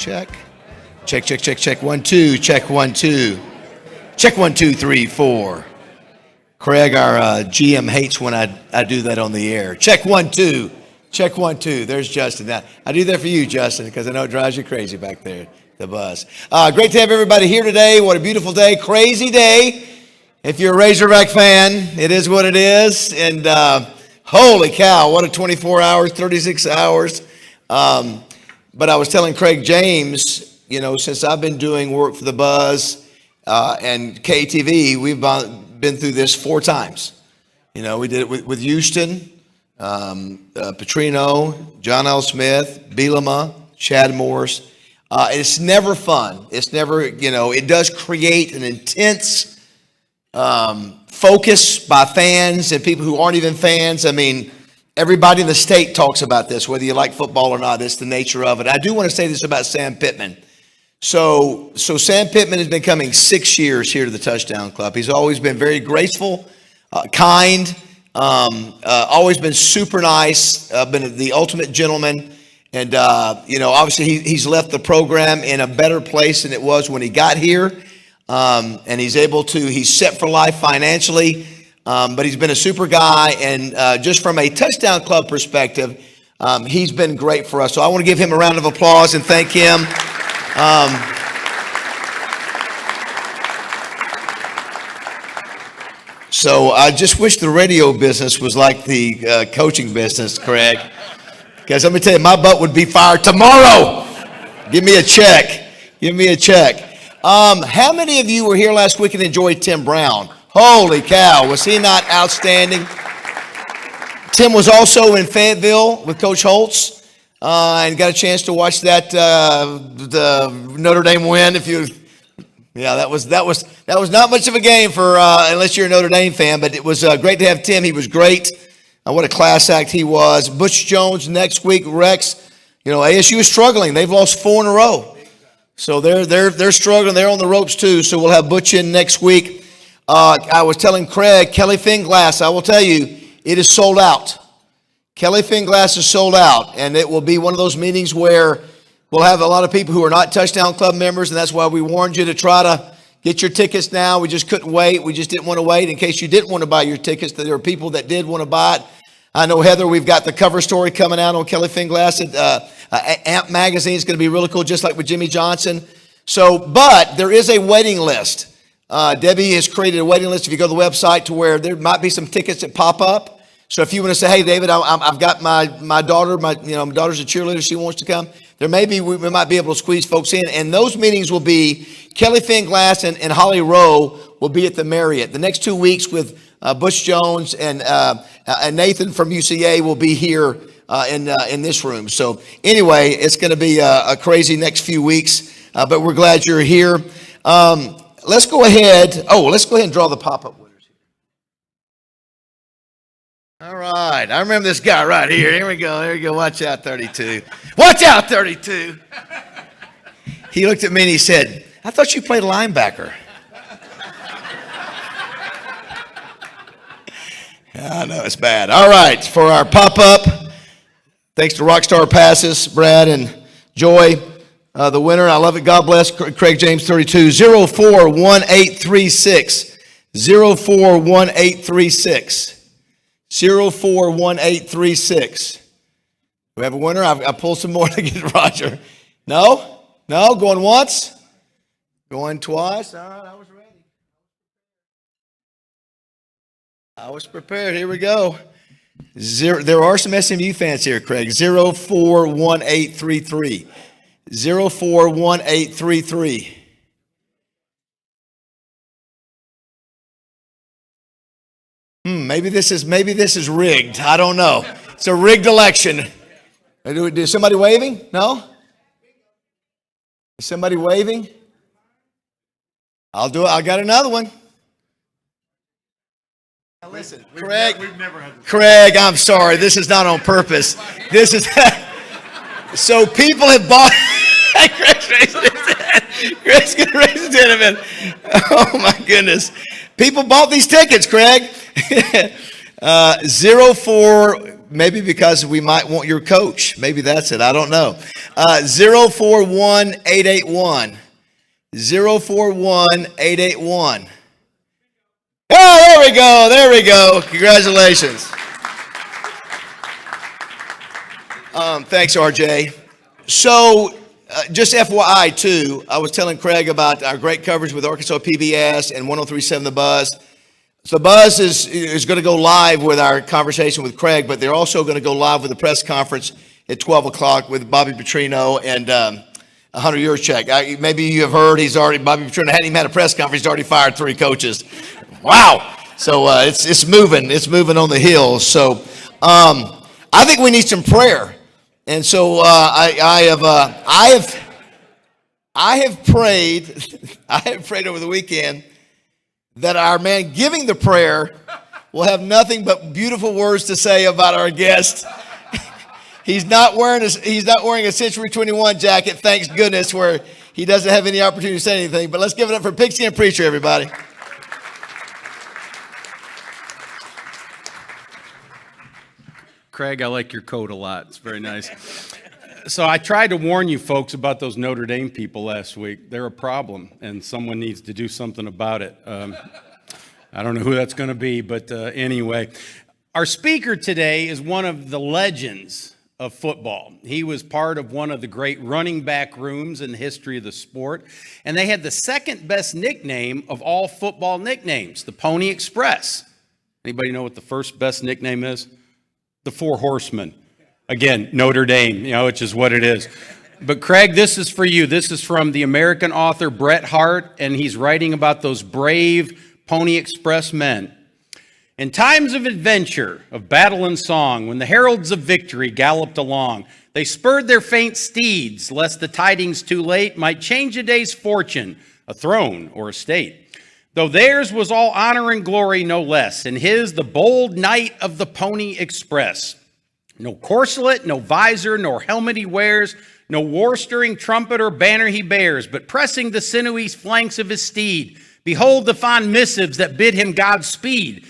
check. Check, check, check, check. 1, 2, check 1, 2. Check 1, 2, 3, 4. Craig, our GM, hates when I do that on the air. Check 1, 2. Check 1, 2. There's Justin. Now, I do that for you, Justin, because I know it drives you crazy back there, the bus. Great to have everybody here today. What a beautiful day. Crazy day. If you're a Razorback fan, it is what it is. And holy cow, what a 24 hours, 36 hours. But I was telling Craig James, you know, since I've been doing work for the Buzz and KTV, we've been through this 4 times. You know, we did it with Houston, Petrino, John L. Smith, Bielema, Chad Morris. It's never fun. It's never, you know, it does create an intense focus by fans and people who aren't even fans. I mean, everybody in the state talks about this, whether you like football or not. It's the nature of it. I do want to say this about Sam Pittman. So Sam Pittman has been coming 6 years here to the Touchdown Club. He's always been very graceful, kind, always been super nice, been the ultimate gentleman. And, you know, obviously he's left the program in a better place than it was when he got here. And he's set for life financially, but he's been a super guy. And just from a Touchdown Club perspective, he's been great for us. So I want to give him a round of applause and thank him. So I just wish the radio business was like the coaching business, Craig. Because let me tell you, my butt would be fired tomorrow. Give me a check. Give me a check. How many of you were here last week and enjoyed Tim Brown? Holy cow, was he not outstanding? Tim was also in Fayetteville with Coach Holtz and got a chance to watch that the Notre Dame win. That was not much of a game for unless you're a Notre Dame fan, but it was great to have Tim. He was great. What a class act he was. Butch Jones next week. Rex, you know, ASU is struggling. They've lost 4 in a row. So they're struggling. They're on the ropes too. So we'll have Butch in next week. I was telling Craig, Kelly Finglass, I will tell you, it is sold out. Kelly Finglass is sold out. And it will be one of those meetings where we'll have a lot of people who are not Touchdown Club members. And that's why we warned you to try to get your tickets now. We just couldn't wait. We just didn't want to wait. In case you didn't want to buy your tickets, there are people that did want to buy it. I know, Heather, we've got the cover story coming out on Kelly Finglass. AMP magazine is going to be really cool, just like with Jimmy Johnson. But there is a waiting list. Debbie has created a waiting list if you go to the website to where there might be some tickets that pop up. So if you want to say, hey, David, I've got my daughter, my daughter's a cheerleader, she wants to come. We might be able to squeeze folks in. And those meetings will be Kelly Finglass and Holly Rowe will be at the Marriott. The next 2 weeks with Butch Jones and Nathan from UCA will be here in this room. So anyway, it's going to be a crazy next few weeks, but we're glad you're here. Let's go ahead and draw the pop-up winners here. All right, I remember this guy right here. Here we go. Watch out, 32. Watch out, 32. He looked at me and he said, I thought you played linebacker. I know, it's bad. All right, for our pop-up, thanks to Rockstar Passes, Brad and Joy, the winner. I love it. God bless. Craig James 32 041836 041836 041836. Do we have a winner? I pulled some more to get Roger. No, going once, going twice. All right, I was ready. I was prepared. Here we go. There are some SMU fans here, Craig. 041833. 041833. Maybe this is rigged. I don't know. It's a rigged election. Is somebody waving? No? Is somebody waving? I'll do it. I got another one. Now listen, Craig. We've never had this. Craig, I'm sorry. This is not on purpose. This is so people have bought. Greg's raising his hand. Greg's gonna raise his hand a minute. Oh my goodness. People bought these tickets, Craig. 04 maybe because we might want your coach. Maybe that's it. I don't know. 041-881. 041-881. Oh, there we go. There we go. Congratulations. Thanks, RJ. So, just FYI, too, I was telling Craig about our great coverage with Arkansas PBS and 103.7 The Buzz. So The Buzz is going to go live with our conversation with Craig, but they're also going to go live with a press conference at 12 o'clock with Bobby Petrino and 100 Years Check. Maybe you have heard Bobby Petrino hadn't even had a press conference. He's already fired 3 coaches. Wow. So it's moving. It's moving on the hill. So I think we need some prayer. And so I have prayed. I have prayed over the weekend that our man giving the prayer will have nothing but beautiful words to say about our guest. He's not wearing a Century 21 jacket, thanks goodness, where he doesn't have any opportunity to say anything. But let's give it up for Pigskin Preacher, everybody. Craig, I like your coat a lot. It's very nice. So I tried to warn you folks about those Notre Dame people last week. They're a problem, and someone needs to do something about it. I don't know who that's going to be, but anyway. Our speaker today is one of the legends of football. He was part of one of the great running back rooms in the history of the sport, and they had the second best nickname of all football nicknames, the Pony Express. Anybody know what the first best nickname is? The Four Horsemen. Again, Notre Dame, which is what it is. But Craig, this is for you. This is from the American author Bret Hart, and he's writing about those brave Pony Express men. In times of adventure, of battle and song, when the heralds of victory galloped along, they spurred their faint steeds, lest the tidings too late might change a day's fortune, a throne or a state. Though theirs was all honor and glory no less, and his the bold knight of the Pony Express. No corselet, no visor, nor helmet he wears, no war-stirring trumpet or banner he bears, but pressing the sinewy flanks of his steed, behold the fond missives that bid him Godspeed.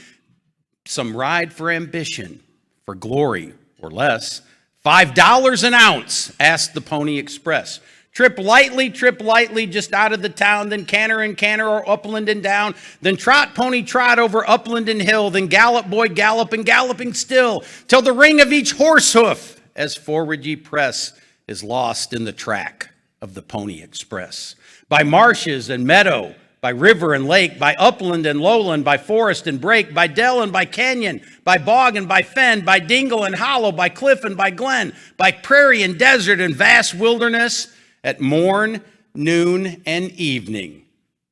Some ride for ambition, for glory or less. $5 an ounce, asked the Pony Express. Trip lightly, just out of the town, then canter and canter or upland and down, then trot, pony, trot over upland and hill, then gallop, boy, gallop, and galloping still, till the ring of each horse hoof, as forward ye press, is lost in the track of the Pony Express. By marshes and meadow, by river and lake, by upland and lowland, by forest and brake, by dell and by canyon, by bog and by fen, by dingle and hollow, by cliff and by glen, by prairie and desert and vast wilderness, at morn, noon, and evening,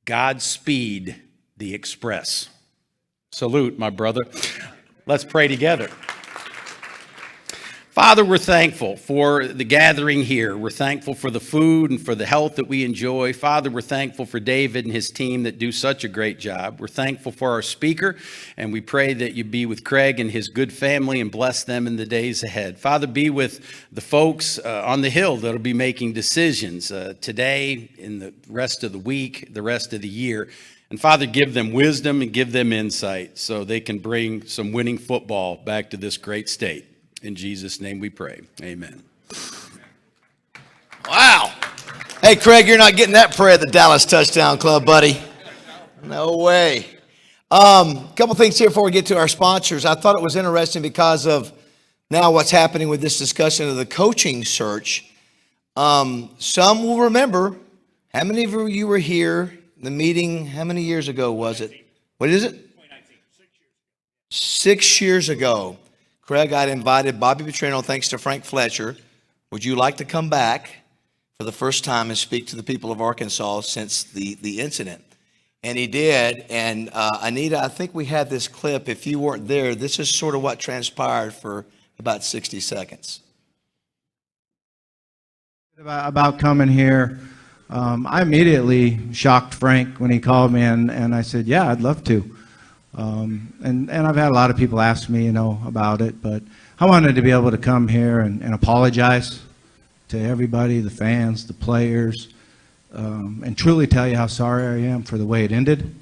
Godspeed the Express. Salute, my brother. Let's pray together. Father, we're thankful for the gathering here. We're thankful for the food and for the health that we enjoy. Father, we're thankful for David and his team that do such a great job. We're thankful for our speaker, and we pray that you be with Craig and his good family and bless them in the days ahead. Father, be with the folks on the Hill that will be making decisions today, in the rest of the week, the rest of the year. And Father, give them wisdom and give them insight so they can bring some winning football back to this great state. In Jesus' name we pray. Amen. Wow. Hey, Craig, you're not getting that prayer at the Dallas Touchdown Club, buddy. No way. Couple things here before we get to our sponsors. I thought it was interesting because of now what's happening with this discussion of the coaching search. Some will remember, how many of you were here, the meeting, how many years ago was it? What is it? 2019. 6 years ago. Craig, I'd invited Bobby Petrino, thanks to Frank Fletcher. Would you like to come back for the first time and speak to the people of Arkansas since the incident? And he did. And Anita, I think we had this clip. If you weren't there, this is sort of what transpired for about 60 seconds. About coming here, I immediately shocked Frank when he called me, and I said, yeah, I'd love to. And I've had a lot of people ask me, about it, but I wanted to be able to come here and apologize to everybody, the fans, the players, and truly tell you how sorry I am for the way it ended.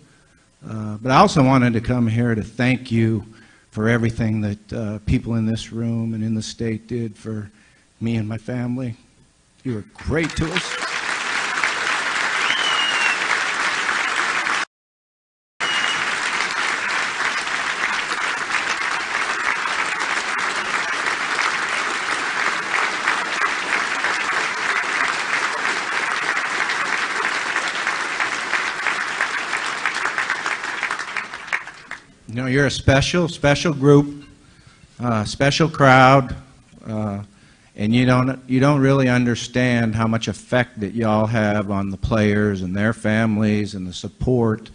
But I also wanted to come here to thank you for everything that people in this room and in the state did for me and my family. You were great to us. You know, you're a special group, special crowd, and you don't really understand how much effect that y'all have on the players and their families and the support,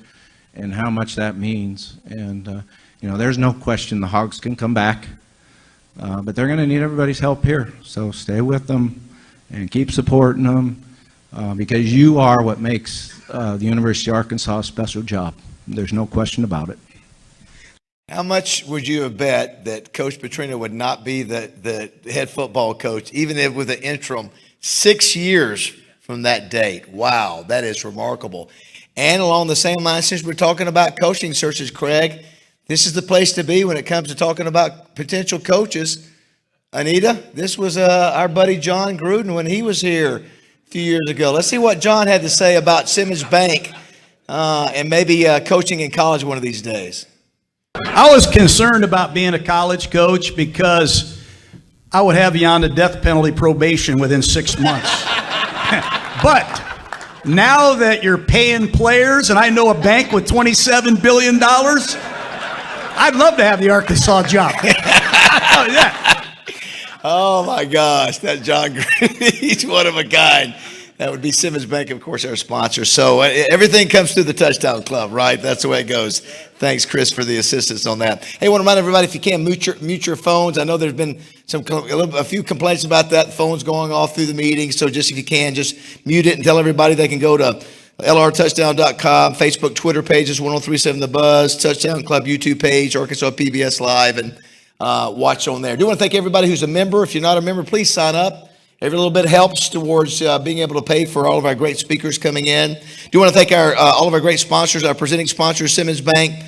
and how much that means. And you know, there's no question the Hogs can come back, but they're going to need everybody's help here. So stay with them and keep supporting them, because you are what makes the University of Arkansas a special job. There's no question about it. How much would you have bet that Coach Petrino would not be the head football coach, even if with an interim, 6 years from that date? Wow, that is remarkable. And along the same line, since we're talking about coaching searches, Craig, this is the place to be when it comes to talking about potential coaches. Anita, this was our buddy John Gruden when he was here a few years ago. Let's see what John had to say about Simmons Bank and maybe coaching in college one of these days. I was concerned about being a college coach because I would have you on the death penalty probation within 6 months. But now that you're paying players, and I know a bank with $27 billion, I'd love to have the Arkansas job. Oh, yeah. Oh my gosh, that John Gruden, he's one of a kind. That would be Simmons Bank, of course, our sponsor. So everything comes through the Touchdown Club, right? That's the way it goes. Thanks, Chris, for the assistance on that. Hey, I want to remind everybody, if you can, mute your phones. I know there's been a few complaints about that, phones going off through the meeting. So just if you can, just mute it and tell everybody they can go to lrtouchdown.com, Facebook, Twitter pages, 1037 The Buzz, Touchdown Club YouTube page, Arkansas PBS Live, and watch on there. I do want to thank everybody who's a member. If you're not a member, please sign up. Every little bit helps towards being able to pay for all of our great speakers coming in. Do want to thank all of our great sponsors, our presenting sponsor, Simmons Bank.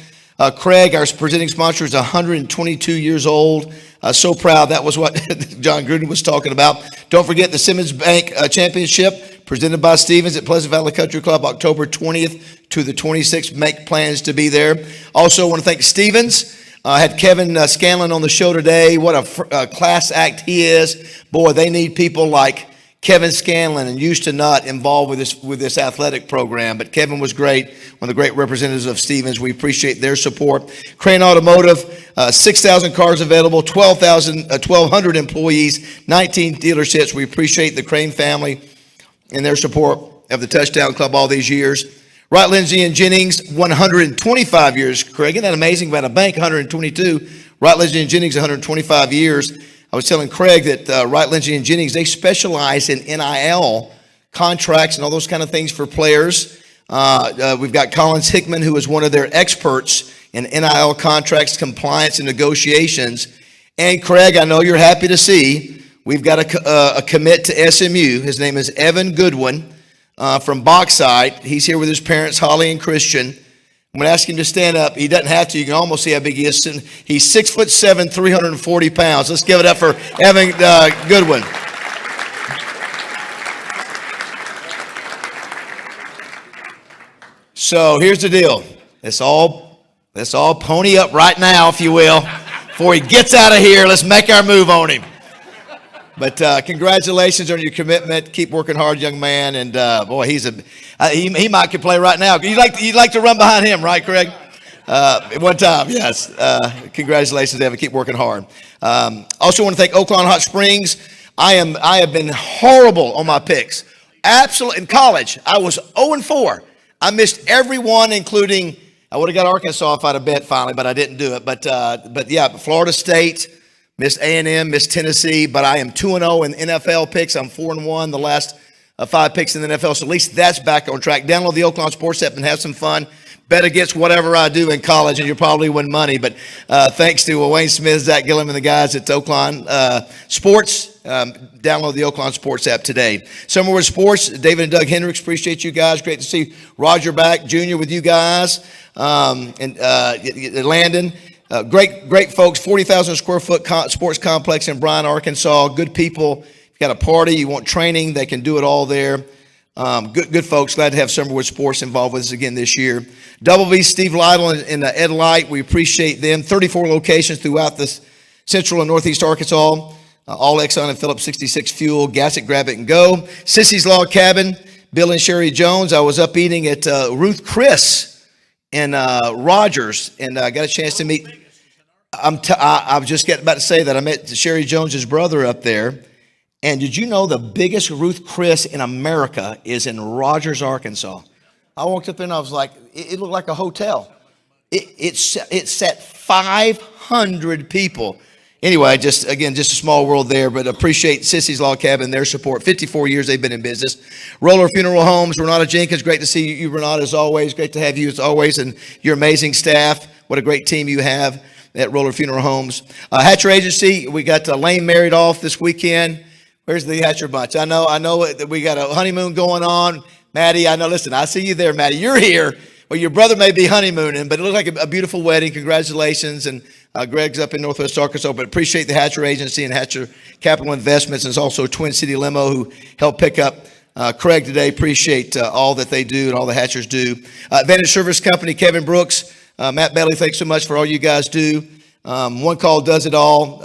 Craig, our presenting sponsor, is 122 years old. So proud. That was what John Gruden was talking about. Don't forget the Simmons Bank Championship, presented by Stevens at Pleasant Valley Country Club, October 20th to the 26th. Make plans to be there. Also want to thank Stevens. I had Kevin Scanlon on the show today. What a class act he is. Boy, they need people like Kevin Scanlon and Houston Nutt involved with this athletic program. But Kevin was great, one of the great representatives of Stevens. We appreciate their support. Crane Automotive, 6,000 cars available, 1,200 employees, 19 dealerships. We appreciate the Crane family and their support of the Touchdown Club all these years. Wright, Lindsay, and Jennings, 125 years. Craig, isn't that amazing? About a bank, 122. Wright, Lindsay, and Jennings, 125 years. I was telling Craig that Wright, Lindsay, and Jennings, they specialize in NIL contracts and all those kind of things for players. We've got Collins Hickman, who is one of their experts in NIL contracts, compliance, and negotiations. And Craig, I know you're happy to see, we've got a commit to SMU. His name is Evan Goodwin. From Bauxite. He's here with his parents, Holly and Christian. I'm going to ask him to stand up. He doesn't have to. You can almost see how big he is. He's 6'7", 340 pounds. Let's give it up for Evan Goodwin. So here's the deal. Let's all pony up right now, if you will, before he gets out of here. Let's make our move on him. But congratulations on your commitment. Keep working hard, young man. And boy, he might could play right now. You'd like to run behind him, right, Craig? One time, yes. Congratulations, Evan. Keep working hard. Also, want to thank Oaklawn Hot Springs. I have been horrible on my picks. Absolutely. In college, I was 0-4. I missed every one, including I would have got Arkansas if I'd have bet finally, but I didn't do it. But yeah, Florida State. Missed A&M, missed Tennessee, but I am 2-0 in NFL picks. I'm 4-1 the last 5 picks in the NFL, so at least that's back on track. Download the Oaklawn Sports app and have some fun. Bet against whatever I do in college, and you'll probably win money. But thanks to Wayne Smith, Zach Gillum, and the guys at Oaklawn Sports. Download the Oaklawn Sports app today. Summerwood Sports, David and Doug Hendricks, appreciate you guys. Great to see Roger back, Jr. with you guys, and Landon. Great folks, 40,000 square foot sports complex in Bryan, Arkansas. Good people. If you got a party, you want training, they can do it all there. Good folks. Glad to have Summerwood Sports involved with us again this year. Double B, Steve Lytle and Ed Light, we appreciate them. 34 locations throughout the central and northeast Arkansas. All Exxon and Phillips 66 fuel. Gas it, grab it, and go. Sissy's Log Cabin, Bill and Sherry Jones. I was up eating at Ruth Chris in Rogers, and I got a chance to meet. I was just about to say that I met Sherry Jones's brother up there. And did you know the biggest Ruth Chris in America is in Rogers, Arkansas? I walked up there and I was like, it looked like a hotel. It sat 500 people. Anyway, just a small world there, but appreciate Sissy's Log Cabin, their support. 54 years they've been in business. Roller Funeral Homes, Renata Jenkins, great to see you, Renata, as always. Great to have you as always, and your amazing staff. What a great team you have at Roller Funeral Homes. Hatcher Agency, we got Lane married off this weekend. Where's the Hatcher bunch? I know that we got a honeymoon going on. Maddie, I know, listen, I see you there, Maddie. You're here. Well, your brother may be honeymooning, but it looks like a beautiful wedding. Congratulations. And Greg's up in Northwest Arkansas, but appreciate the Hatcher Agency and Hatcher Capital Investments. And it's also Twin City Limo who helped pick up Craig today. Appreciate all that they do and all the Hatchers do. Advantage Service Company, Kevin Brooks, Matt Bailey, thanks so much for all you guys do. One Call does it all.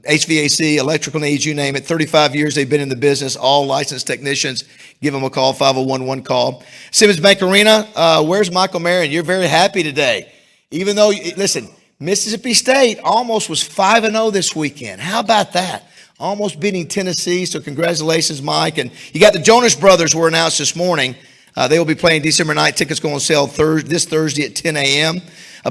HVAC, electrical needs, you name it. 35 years they've been in the business. All licensed technicians. Give them a call, 501 call. Simmons Bank Arena, where's Michael Marion? You're very happy today. Even though, listen, Mississippi State almost was 5-0 this weekend. How about that? Almost beating Tennessee, so congratulations, Mike. And you got the Jonas Brothers were announced this morning. They will be playing December night. Tickets go on sale this Thursday at 10 a.m.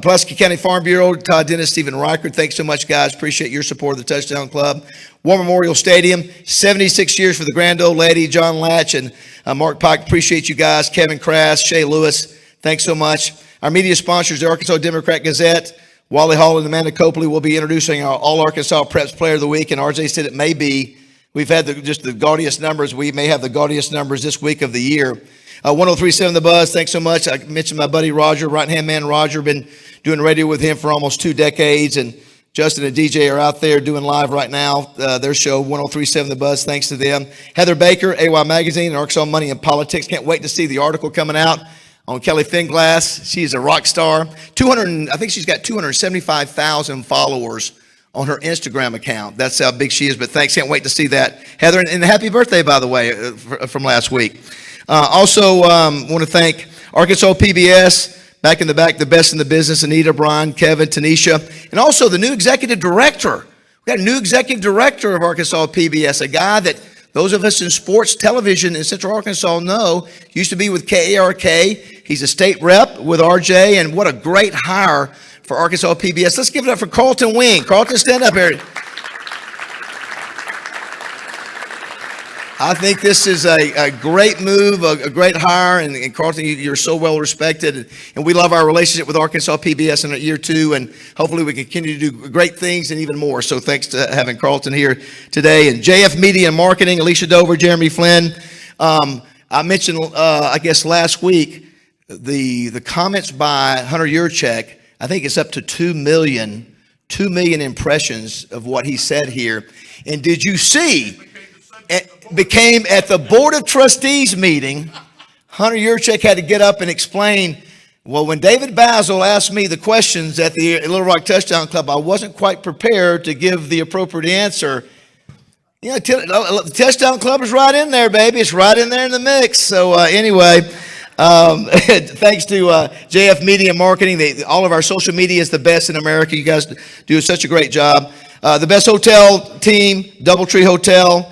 Pulaski County Farm Bureau, Todd Dennis, Stephen Reichert. Thanks so much, guys. Appreciate your support of the Touchdown Club. War Memorial Stadium, 76 years for the grand old lady, John Latch and Mark Pike. Appreciate you guys. Kevin Crass, Shay Lewis. Thanks so much. Our media sponsors, the Arkansas Democrat Gazette. Wally Hall and Amanda Copley will be introducing our All-Arkansas Preps Player of the Week, and RJ said it may be. We've had just the gaudiest numbers. We may have the gaudiest numbers this week of the year. 103.7 The Buzz, thanks so much. I mentioned my buddy Roger, right-hand man Roger, been doing radio with him for almost 2 decades, and Justin and DJ are out there doing live right now, their show, 103.7 The Buzz, thanks to them. Heather Baker, AY Magazine, and Arkansas Money and Politics. Can't wait to see the article coming out on Kelly Finglass. She's a rock star. I think she's got 275,000 followers on her Instagram account. That's how big she is, but thanks. Can't wait to see that. Heather, and happy birthday, by the way, from last week. Also, want to thank Arkansas PBS, back in the back, the best in the business, Anita, Brian, Kevin, Tanisha, and also the new executive director. We got a new executive director of Arkansas PBS, a guy that those of us in sports television in Central Arkansas know, used to be with KARK. He's a state rep with RJ, and what a great hire for Arkansas PBS. Let's give it up for Carlton Wing. Carlton, stand up here. I think this is a great move, a great hire, and Carlton, you're so well respected, and we love our relationship with Arkansas PBS in year 2, and hopefully we continue to do great things and even more. So thanks to having Carlton here today. And JF Media and Marketing, Alicia Dover, Jeremy Flynn. I mentioned, I guess last week, the comments by Hunter Yurchek. I think it's up to 2 million impressions of what he said here. And did you see? It became at the Board of Trustees meeting, Hunter Yurchek had to get up and explain, well, when David Basil asked me the questions at the Little Rock Touchdown Club, I wasn't quite prepared to give the appropriate answer. You know, the Touchdown Club is right in there, baby. It's right in there in the mix. So anyway, thanks to JF Media and Marketing. All of our social media is the best in America. You guys do such a great job. The best hotel team, Doubletree Hotel.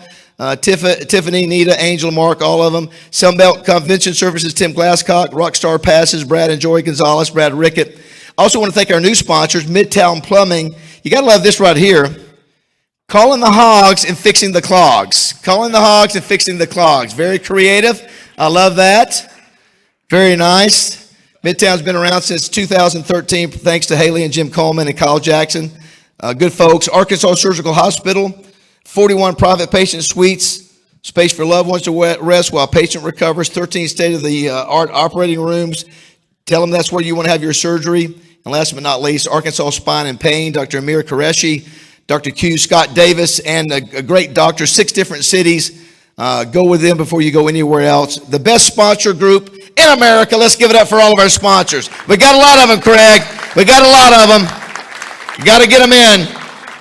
Tiffany, Nita, Angel, Mark, all of them. Sunbelt Convention Services, Tim Glasscock, Rockstar Passes, Brad and Joy Gonzalez, Brad Rickett. Also want to thank our new sponsors, Midtown Plumbing. You got to love this right here. Calling the hogs and fixing the clogs. Calling the hogs and fixing the clogs. Very creative. I love that. Very nice. Midtown's been around since 2013, thanks to Haley and Jim Coleman and Kyle Jackson. Good folks. Arkansas Surgical Hospital. 41 private patient suites, space for loved ones to rest while patient recovers, 13 state-of-the-art operating rooms. Tell them that's where you want to have your surgery. And last but not least, Arkansas Spine and Pain, Dr. Amir Qureshi, Dr. Q, Scott Davis, and a great doctor, 6 different cities. Go with them before you go anywhere else. The best sponsor group in America. Let's give it up for all of our sponsors. We got a lot of them, Craig. We got a lot of them. You got to get them in.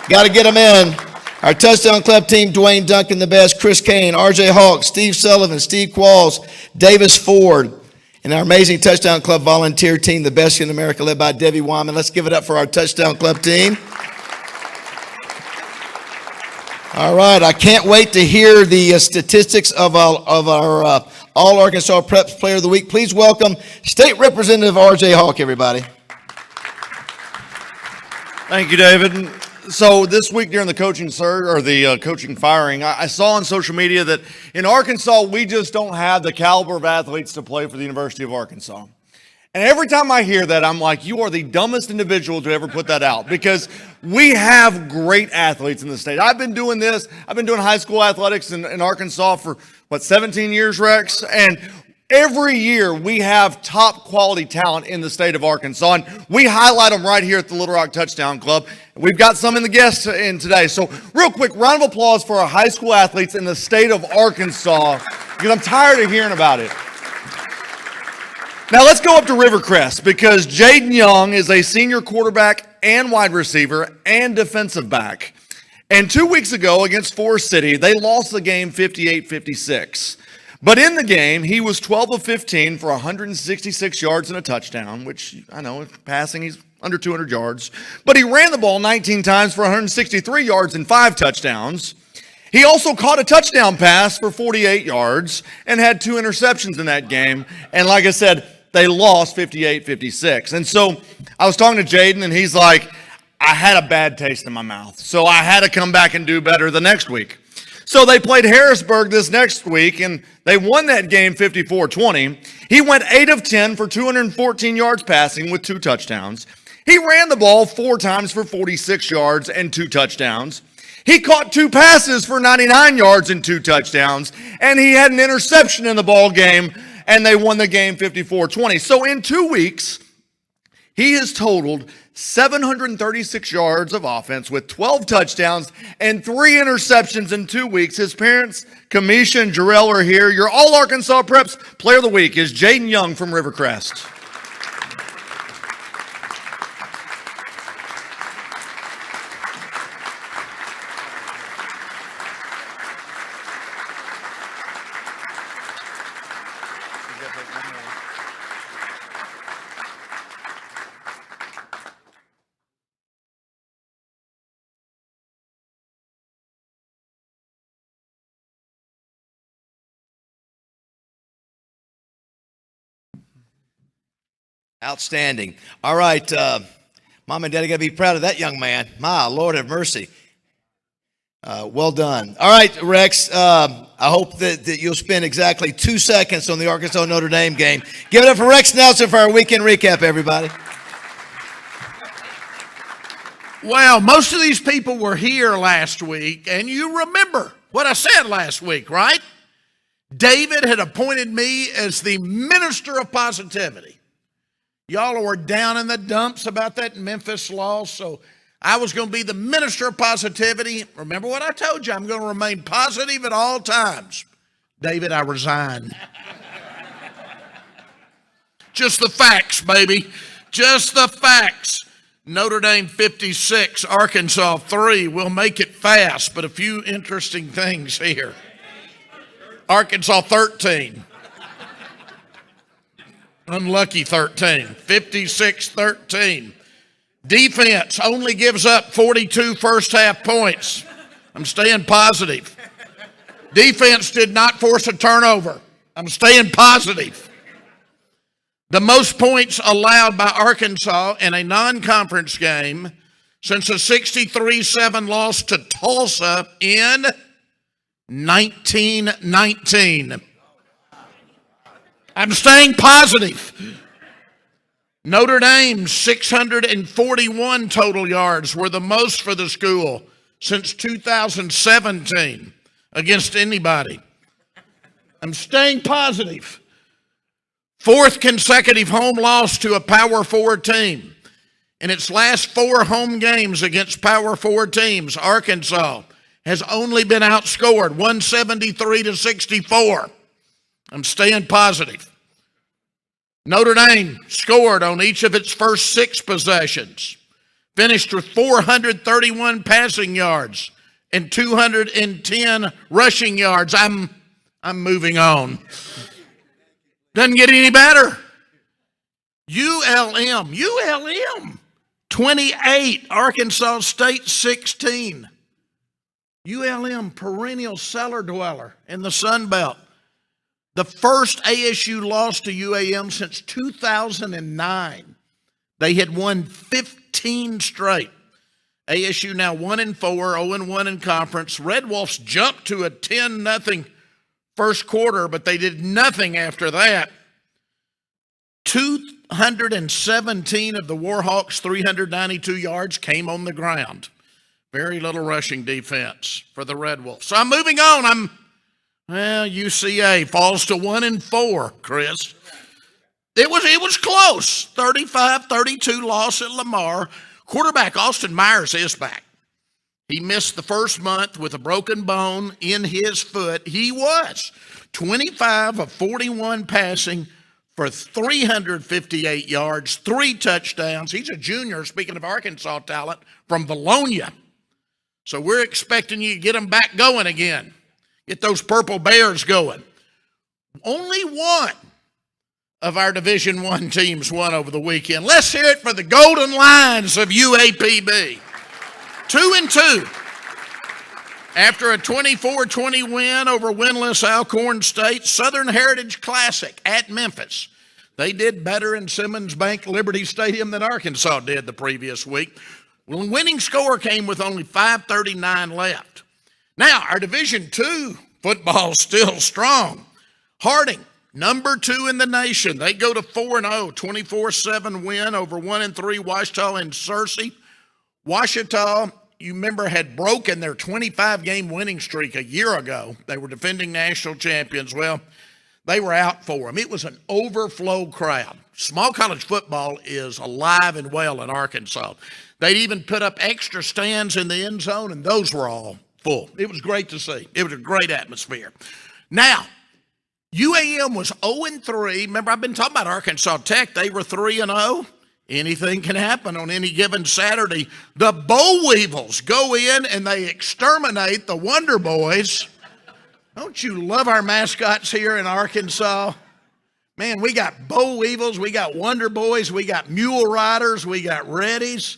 Got to get them in. Our Touchdown Club team, Dwayne Duncan, the best, Chris Kane, RJ Hawk, Steve Sullivan, Steve Qualls, Davis Ford, and our amazing Touchdown Club volunteer team, the best in America, led by Debbie Wyman. Let's give it up for our Touchdown Club team. All right, I can't wait to hear the statistics of our All Arkansas Preps Player of the Week. Please welcome State Representative RJ Hawk, everybody. Thank you, David. So this week during the coaching surge, or the coaching firing, I saw on social media that in Arkansas, we just don't have the caliber of athletes to play for the University of Arkansas. And every time I hear that, I'm like, you are the dumbest individual to ever put that out, because we have great athletes in the state. I've been doing high school athletics in Arkansas for, 17 years, Rex? And every year we have top quality talent in the state of Arkansas, and we highlight them right here at the Little Rock Touchdown Club. We've got some in the guests in today. So real quick, round of applause for our high school athletes in the state of Arkansas, because I'm tired of hearing about it. Now let's go up to Rivercrest, because Jaden Young is a senior quarterback and wide receiver and defensive back. And 2 weeks ago against Forest City, they lost the game 58-56. But in the game, he was 12 of 15 for 166 yards and a touchdown, which I know, passing, he's under 200 yards. But he ran the ball 19 times for 163 yards and 5 touchdowns. He also caught a touchdown pass for 48 yards and had 2 interceptions in that game. And like I said, they lost 58-56. And so I was talking to Jaden, and he's like, I had a bad taste in my mouth, so I had to come back and do better the next week. So they played Harrisburg this next week, and they won that game 54-20. He went 8 of 10 for 214 yards passing with 2 touchdowns. He ran the ball 4 times for 46 yards and 2 touchdowns. He caught 2 passes for 99 yards and 2 touchdowns, and he had an interception in the ball game, and they won the game 54-20. So in 2 weeks, he has totaled 736 yards of offense with 12 touchdowns and 3 interceptions in 2 weeks. His parents, Kamisha and Jarrell, are here. Your All Arkansas Preps Player of the Week is Jaden Young from Rivercrest. Outstanding. All right, Mom and Daddy got to be proud of that young man. My Lord have mercy. Well done. All right, Rex, I hope that you'll spend exactly 2 seconds on the Arkansas-Notre Dame game. Give it up for Rex Nelson for our weekend recap, everybody. Well, most of these people were here last week, and you remember what I said last week, right? David had appointed me as the minister of positivity. Y'all were down in the dumps about that Memphis loss, so I was going to be the minister of positivity. Remember what I told you, I'm going to remain positive at all times. David, I resign. Just the facts, baby. Just the facts. Notre Dame 56, Arkansas 3. We'll make it fast, but a few interesting things here. Arkansas 13. Unlucky 13. 56-13. Defense only gives up 42 first half points. I'm staying positive. Defense did not force a turnover. I'm staying positive. The most points allowed by Arkansas in a non-conference game since a 63-7 loss to Tulsa in 1919. I'm staying positive. Notre Dame's 641 total yards were the most for the school since 2017 against anybody. I'm staying positive. 4th consecutive home loss to a Power 4 team. In its last 4 home games against Power 4 teams, Arkansas has only been outscored 173-64. I'm staying positive. Notre Dame scored on each of its first 6 possessions, finished with 431 passing yards and 210 rushing yards. I'm moving on. Doesn't get any better. ULM, 28, Arkansas State 16. ULM, perennial cellar dweller in the Sun Belt. The first ASU loss to UAM since 2009. They had won 15 straight. ASU now 1-4, 0-1 in conference. Red Wolves jumped to a 10-0 first quarter, but they did nothing after that. 217 of the Warhawks' 392 yards came on the ground. Very little rushing defense for the Red Wolves. So I'm moving on. UCA falls to 1-4, Chris. It was close. 35-32 loss at Lamar. Quarterback Austin Myers is back. He missed the first month with a broken bone in his foot. He was 25 of 41 passing for 358 yards, 3 touchdowns. He's a junior, speaking of Arkansas talent, from Bologna. So we're expecting you to get him back going again. Get those Purple Bears going. Only one of our Division I teams won over the weekend. Let's hear it for the Golden Lions of UAPB. 2-2. After a 24-20 win over winless Alcorn State, Southern Heritage Classic at Memphis. They did better in Simmons Bank Liberty Stadium than Arkansas did the previous week. Well, the winning score came with only 5:39 left. Now, our Division II football is still strong. Harding, number 2 in the nation. They go to 4-0, 24-7 win over 1-3 Ouachita and Searcy. Ouachita, you remember, had broken their 25-game winning streak a year ago. They were defending national champions. Well, they were out for them. It was an overflow crowd. Small college football is alive and well in Arkansas. They'd even put up extra stands in the end zone, and those were all full. It was great to see. It was a great atmosphere. Now, UAM was 0-3. Remember, I've been talking about Arkansas Tech. They were 3-0. Anything can happen on any given Saturday. The Boll Weevils go in and they exterminate the Wonder Boys. Don't you love our mascots here in Arkansas? Man, we got Boll Weevils, we got Wonder Boys, we got Mule Riders, we got Reddies.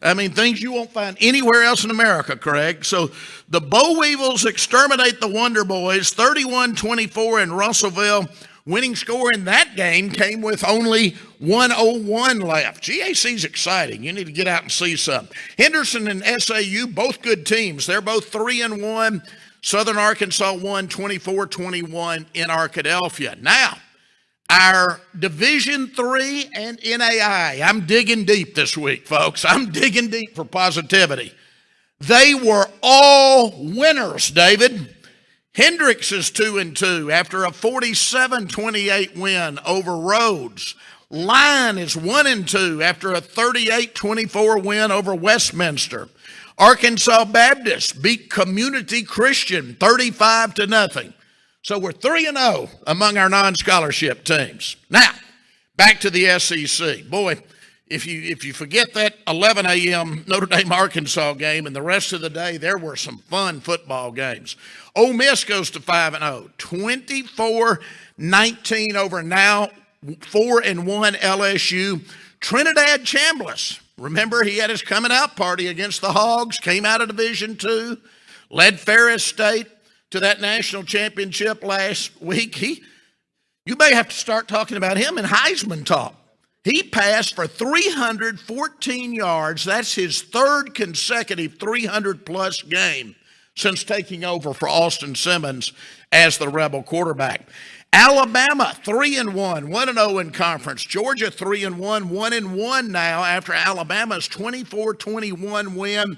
I mean, things you won't find anywhere else in America, Craig. So the Boll Weevils exterminate the Wonder Boys, 31-24 in Russellville. Winning score in that game came with only 1:01 left. GAC's exciting. You need to get out and see some. Henderson and SAU, both good teams. They're both 3-1. Southern Arkansas won 24-21 in Arkadelphia. Now, our Division III and NAI. I'm digging deep this week, folks. I'm digging deep for positivity. They were all winners, David. Hendricks is 2-2 after a 47-28 win over Rhodes. Lyon is 1-2 after a 38-24 win over Westminster. Arkansas Baptist beat Community Christian 35-0. So we're 3-0 among our non-scholarship teams. Now, back to the SEC. Boy, if you forget that 11 a.m. Notre Dame Arkansas game and the rest of the day, there were some fun football games. Ole Miss goes to 5-0, 24-19 over now 4-1 LSU. Trinidad Chambliss, remember he had his coming out party against the Hogs, came out of Division II, led Ferris State to that national championship last week. You may have to start talking about him in Heisman talk. He passed for 314 yards. That's his third consecutive 300-plus game since taking over for Austin Simmons as the Rebel quarterback. Alabama, 3-1, 1-0 in conference. Georgia, 3-1, 1-1 now after Alabama's 24-21 win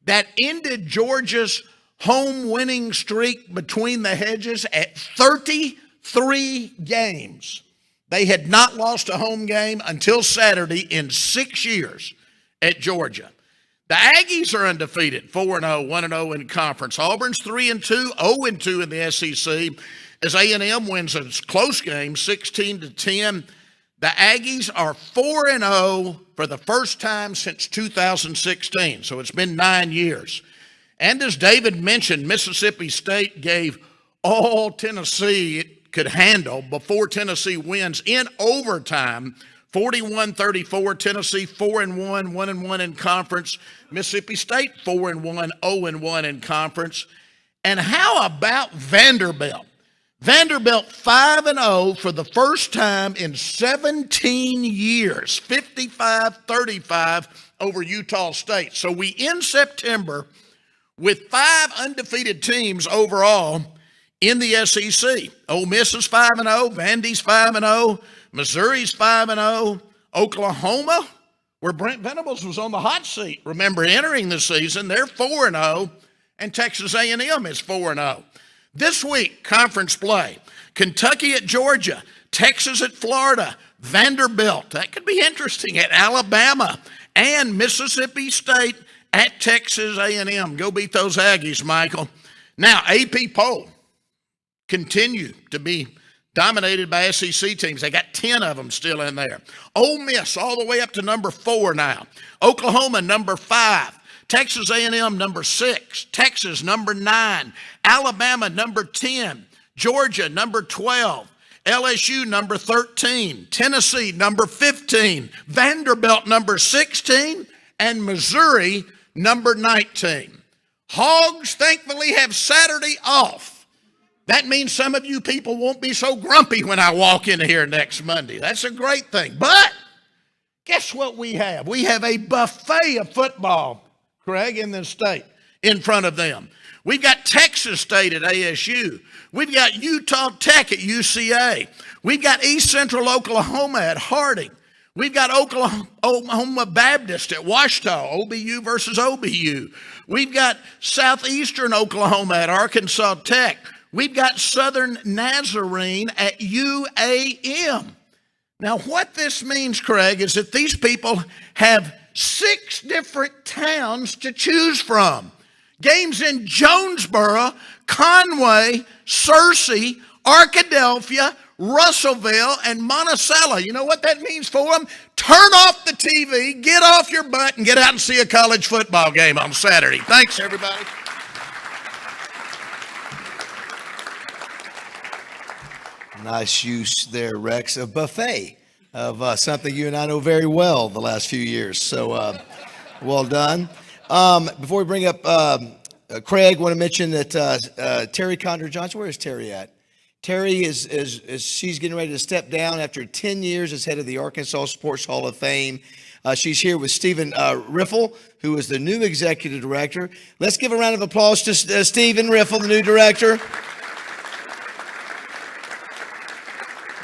that ended Georgia's home winning streak between the hedges at 33 games. They had not lost a home game until Saturday in 6 years. at Georgia. The Aggies are undefeated, 4-0, 1-0 in conference. Auburn's 3-2, 0-2 in the SEC, as A&M wins a close game, 16-10. The Aggies are 4-0 for the first time since 2016, so it's been 9 years. And as David mentioned, Mississippi State gave all Tennessee could handle before Tennessee wins in overtime, 41-34, Tennessee 4-1, 1-1 in conference. Mississippi State 4-1, 0-1 in conference. And how about Vanderbilt? Vanderbilt 5-0 for the first time in 17 years, 55-35 over Utah State. So we end September with 5 undefeated teams overall in the SEC. Ole Miss is 5-0, Vandy's 5-0, Missouri's 5-0, Oklahoma, where Brent Venables was on the hot seat, remember, entering the season, they're 4-0, and Texas A&M is 4-0. This week, conference play, Kentucky at Georgia, Texas at Florida, Vanderbilt, that could be interesting, at Alabama, and Mississippi State at Texas A&M. Go beat those Aggies, Michael. Now, AP poll continue to be dominated by SEC teams. They got 10 of them still in there. Ole Miss all the way up to number 4 now. Oklahoma, number 5. Texas A&M, number 6. Texas, number 9. Alabama, number 10. Georgia, number 12. LSU, number 13. Tennessee, number 15. Vanderbilt, number 16. And Missouri, number 19. Hogs thankfully have Saturday off. That means some of you people won't be so grumpy when I walk in here next Monday. That's a great thing. But guess what we have? We have a buffet of football, Craig, in this state in front of them. We've got Texas State at ASU. We've got Utah Tech at UCA. We've got East Central Oklahoma at Harding. We've got Oklahoma Baptist at Ouachita, OBU versus OBU. We've got Southeastern Oklahoma at Arkansas Tech. We've got Southern Nazarene at UAM. Now, what this means, Craig, is that these people have 6 different towns to choose from. Games in Jonesboro, Conway, Searcy, Arkadelphia, Russellville, and Monticello. You know what that means for them? Turn off the TV, get off your butt, and get out and see a college football game on Saturday. Thanks, everybody. Nice use there, Rex, a buffet of something you and I know very well the last few years. So well done. Before we bring up Craig, I want to mention that Terry Condor Johnson, where is Terry at? Terry is she's getting ready to step down after 10 years as head of the Arkansas Sports Hall of Fame. She's here with Stephen Riffle, who is the new executive director. Let's give a round of applause to Stephen Riffle, the new director.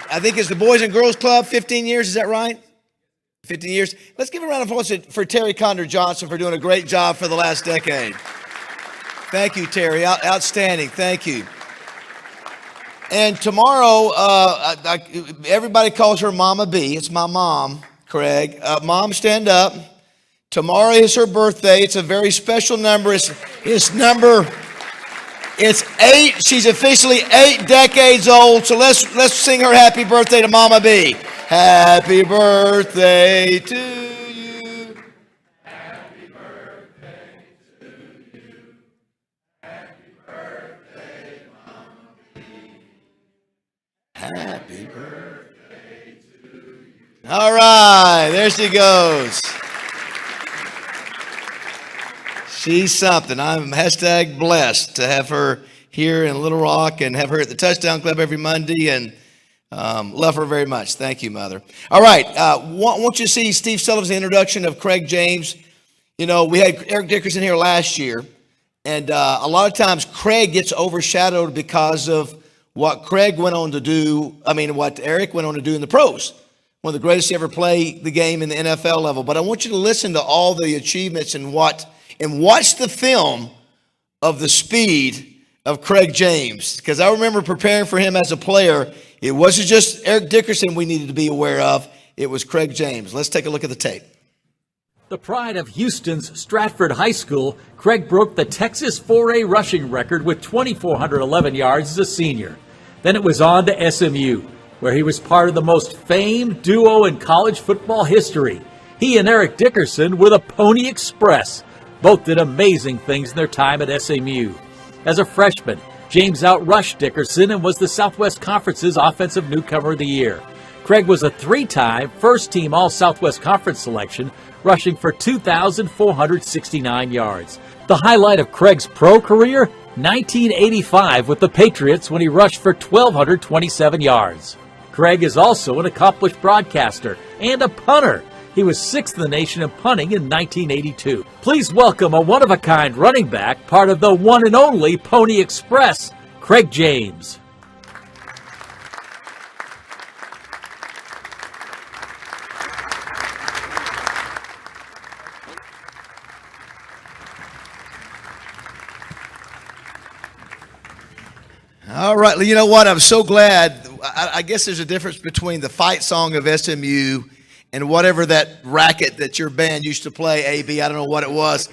I think it's the Boys and Girls Club, 15 years, is that right? 15 years. Let's give a round of applause for Terry Condor Johnson for doing a great job for the last decade. Thank you, Terry. Outstanding. Thank you. And tomorrow, everybody calls her Mama B. It's my mom, Craig. Mom, stand up. Tomorrow is her birthday. It's a very special number. It's 8. She's officially 8 decades old. So let's sing her happy birthday to Mama B. Happy birthday to you. Happy birthday to you. Happy birthday, Mama B. Happy birthday to you. All right, there she goes. She's something. I'm #blessed to have her here in Little Rock and have her at the Touchdown Club every Monday, and love her very much. Thank you, Mother. All right. Want you to see Steve Sullivan's introduction of Craig James. You know, we had Eric Dickerson here last year, and a lot of times Craig gets overshadowed because of what Craig went on to do. What Eric went on to do in the pros. One of the greatest to ever play the game in the NFL level. But I want you to listen to all the achievements and watch the film of the speed of Craig James. Because I remember preparing for him as a player, it wasn't just Eric Dickerson we needed to be aware of, it was Craig James. Let's take a look at the tape. The pride of Houston's Stratford High School, Craig broke the Texas 4A rushing record with 2,411 yards as a senior. Then it was on to SMU, where he was part of the most famed duo in college football history. He and Eric Dickerson were the Pony Express. Both did amazing things in their time at SMU. As a freshman, James outrushed Dickerson and was the Southwest Conference's Offensive Newcomer of the Year. Craig was a three-time first-team All-Southwest Conference selection, rushing for 2,469 yards. The highlight of Craig's pro career? 1985 with the Patriots when he rushed for 1,227 yards. Craig is also an accomplished broadcaster and a punter. He was sixth in the nation in punting in 1982. Please welcome a one-of-a-kind running back, part of the one and only Pony Express, Craig James. All right, you know what? I'm so glad. I guess there's a difference between the fight song of SMU and whatever that racket that your band used to play, AB. I don't know what it was.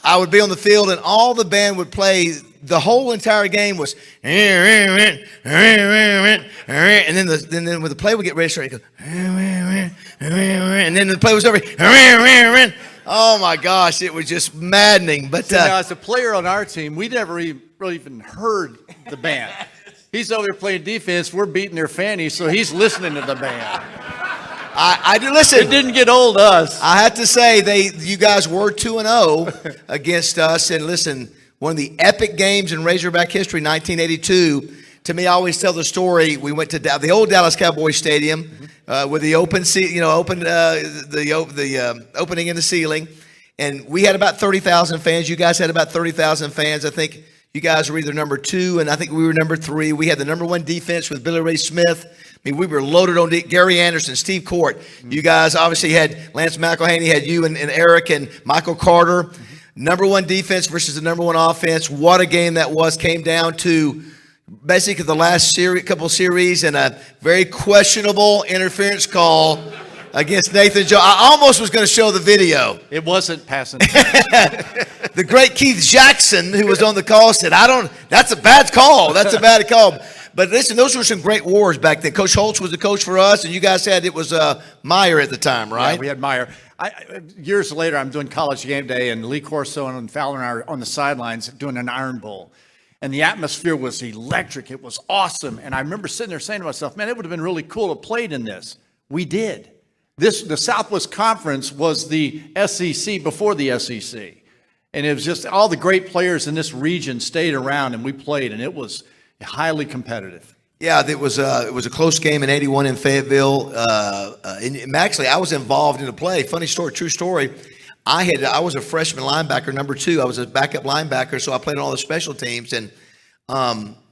I would be on the field and all the band would play. The whole entire game was, and then when the play would get ready, to start, it go, and then the play was over. Oh my gosh, it was just maddening. But now, as a player on our team, we never really even heard the band. He's over there playing defense. We're beating their fannies, so he's listening to the band. I do listen. It didn't get old to us. I have to say, you guys were 2-0 against us. And listen, one of the epic games in Razorback history, 1982. To me, I always tell the story. We went to the old Dallas Cowboys Stadium with the opening in the ceiling, and we had about 30,000 fans. You guys had about 30,000 fans. I think you guys were either number 2, and I think we were number 3. We had the number 1 defense with Billy Ray Smith. I mean, we were loaded on Gary Anderson, Steve Court. You guys obviously had Lance McElhaney, had you and Eric and Michael Carter. Number 1 defense versus the number 1 offense. What a game that was. Came down to basically the last couple series and a very questionable interference call against Nathan Jones. I almost was going to show the video. It wasn't passing. The great Keith Jackson, who was on the call, said, that's a bad call. That's a bad call. But listen, those were some great wars back then. Coach Holtz was the coach for us, and you guys had, it was Meyer at the time, right? Yeah, we had Meyer. Years later, I'm doing college game day, and Lee Corso and Fowler and I are on the sidelines doing an Iron Bowl. And the atmosphere was electric. It was awesome. And I remember sitting there saying to myself, man, it would have been really cool to play in this. We did. The Southwest Conference was the SEC before the SEC. And it was just all the great players in this region stayed around and we played, and it was highly competitive. Yeah, it was a close game in '81 in Fayetteville. And actually, I was involved in the play. Funny story, true story. I was a freshman linebacker, number 2. I was a backup linebacker, so I played on all the special teams. And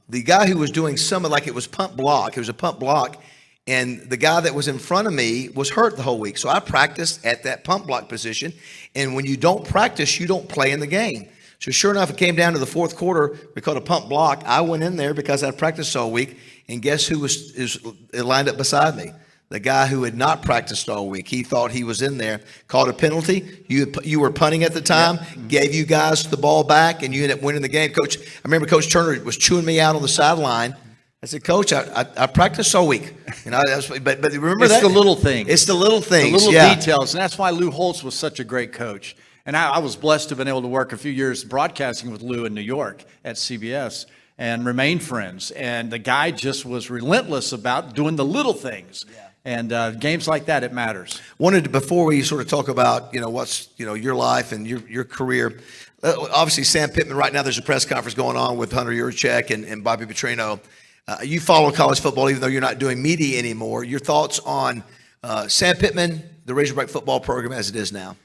the guy who was doing it was punt block. It was a punt block. And the guy that was in front of me was hurt the whole week. So I practiced at that punt block position. And when you don't practice, you don't play in the game. So sure enough, it came down to the fourth quarter. We called a punt block. I went in there because I practiced all week. And guess who was lined up beside me? The guy who had not practiced all week. He thought he was in there, called a penalty. You were punting at the time, gave you guys the ball back, and you ended up winning the game. Coach, I remember Coach Turner was chewing me out on the sideline. I said, Coach, I practiced all week. But remember it's that? the little things. It's the little things. The little details. And that's why Lou Holtz was such a great coach. And I was blessed to have been able to work a few years broadcasting with Lou in New York at CBS and remain friends. And the guy just was relentless about doing the little things. Yeah. And games like that, it matters. Wanted to, before we sort of talk about, what's, your life and your career, obviously Sam Pittman, right now there's a press conference going on with Hunter Yurachek and Bobby Petrino. You follow college football even though you're not doing media anymore. Your thoughts on Sam Pittman, the Razorback football program as it is now?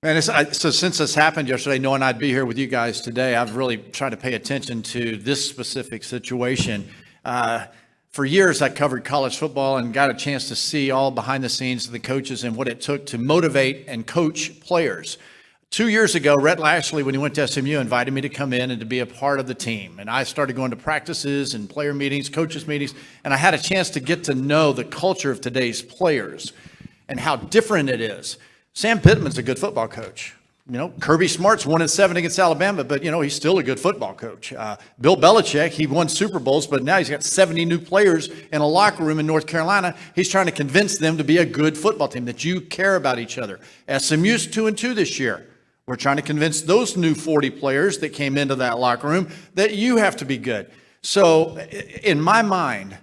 Man, so since this happened yesterday, knowing I'd be here with you guys today, I've really tried to pay attention to this specific situation. For years, I covered college football and got a chance to see all behind the scenes of the coaches and what it took to motivate and coach players. 2 years ago, Rhett Lashley, when he went to SMU, invited me to come in and to be a part of the team. And I started going to practices and player meetings, coaches meetings, and I had a chance to get to know the culture of today's players and how different it is. Sam Pittman's a good football coach. You know, Kirby Smart's 1-7 against Alabama, but, you know, he's still a good football coach. Bill Belichick, he won Super Bowls, but now he's got 70 new players in a locker room in North Carolina. He's trying to convince them to be a good football team, that you care about each other. SMU's 2-2 this year. We're trying to convince those new 40 players that came into that locker room that you have to be good. So in my mind,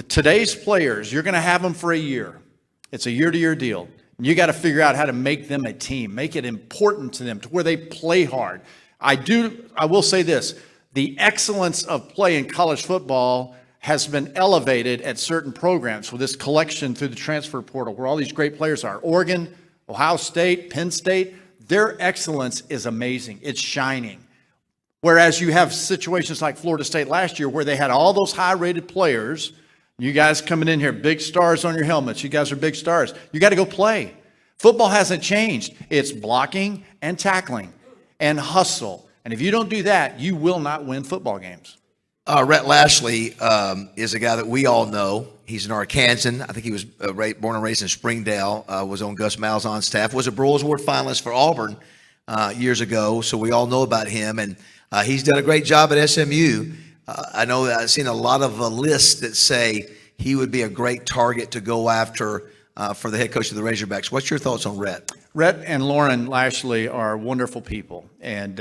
today's players, you're going to have them for a year. It's a year-to-year deal. You got to figure out how to make them a team, make it important to them to where they play hard. I will say this, the excellence of play in college football has been elevated at certain programs with this collection through the transfer portal where all these great players are. Oregon, Ohio State, Penn State, their excellence is amazing. It's shining. Whereas you have situations like Florida State last year where they had all those high-rated players. You guys coming in here, big stars on your helmets. You guys are big stars. You got to go play. Football hasn't changed. It's blocking and tackling and hustle. And if you don't do that, you will not win football games. Rhett Lashley is a guy that we all know. He's an Arkansan. I think he was born and raised in Springdale, was on Gus Malzahn's staff, was a Broyles Award finalist for Auburn years ago, so we all know about him. And he's done a great job at SMU. I know that I've seen a lot of lists that say he would be a great target to go after for the head coach of the Razorbacks. What's your thoughts on Rhett? Rhett and Lauren Lashley are wonderful people, and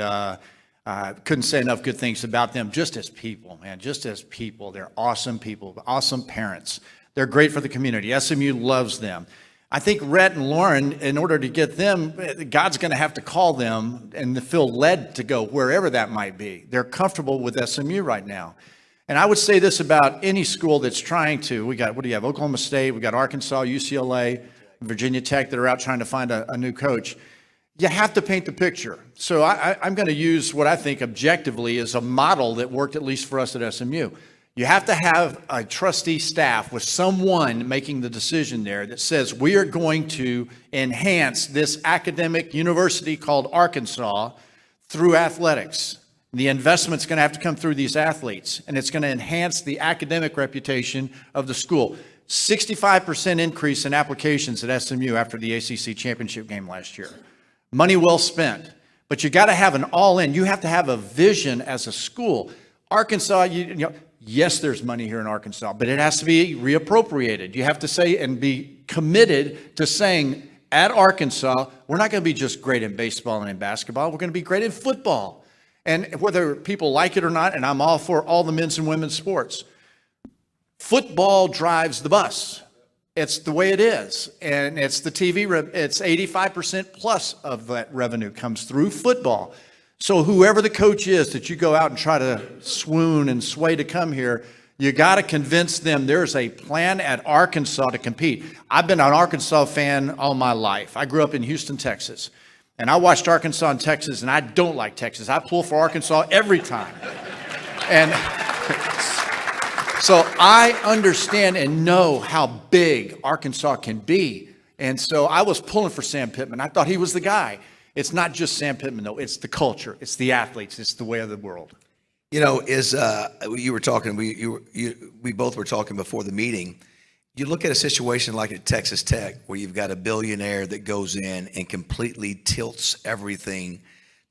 couldn't say enough good things about them just as people, man, just as people. They're awesome people, awesome parents. They're great for the community. SMU loves them. I think Rhett and Lauren, in order to get them, God's going to have to call them and feel led to go wherever that might be. They're comfortable with SMU right now. And I would say this about any school that's trying to. We got, what do you have? Oklahoma State, we got Arkansas, UCLA, Virginia Tech that are out trying to find a new coach. You have to paint the picture. So I'm going to use what I think objectively is a model that worked at least for us at SMU. You have to have a trustee staff with someone making the decision there that says we are going to enhance this academic university called Arkansas through athletics. The investment's going to have to come through these athletes, and it's going to enhance the academic reputation of the school. 65% increase in applications at SMU after the ACC championship game last year. Money well spent. But you got to have an all-in. You have to have a vision as a school. Arkansas, you know, yes, there's money here in Arkansas, but it has to be reappropriated. You have to say and be committed to saying at Arkansas, we're not going to be just great in baseball and in basketball. We're going to be great in football. And whether people like it or not, and I'm all for all the men's and women's sports, football drives the bus. It's the way it is. And it's the TV, it's 85% plus of that revenue comes through football. So whoever the coach is that you go out and try to swoon and sway to come here, you got to convince them there's a plan at Arkansas to compete. I've been an Arkansas fan all my life. I grew up in Houston, Texas. And I watched Arkansas and Texas, and I don't like Texas. I pull for Arkansas every time. And so I understand and know how big Arkansas can be. And so I was pulling for Sam Pittman. I thought he was the guy. It's not just Sam Pittman, though. It's the culture. It's the athletes. It's the way of the world. You know, you were talking, we both were talking before the meeting. You look at a situation like at Texas Tech where you've got a billionaire that goes in and completely tilts everything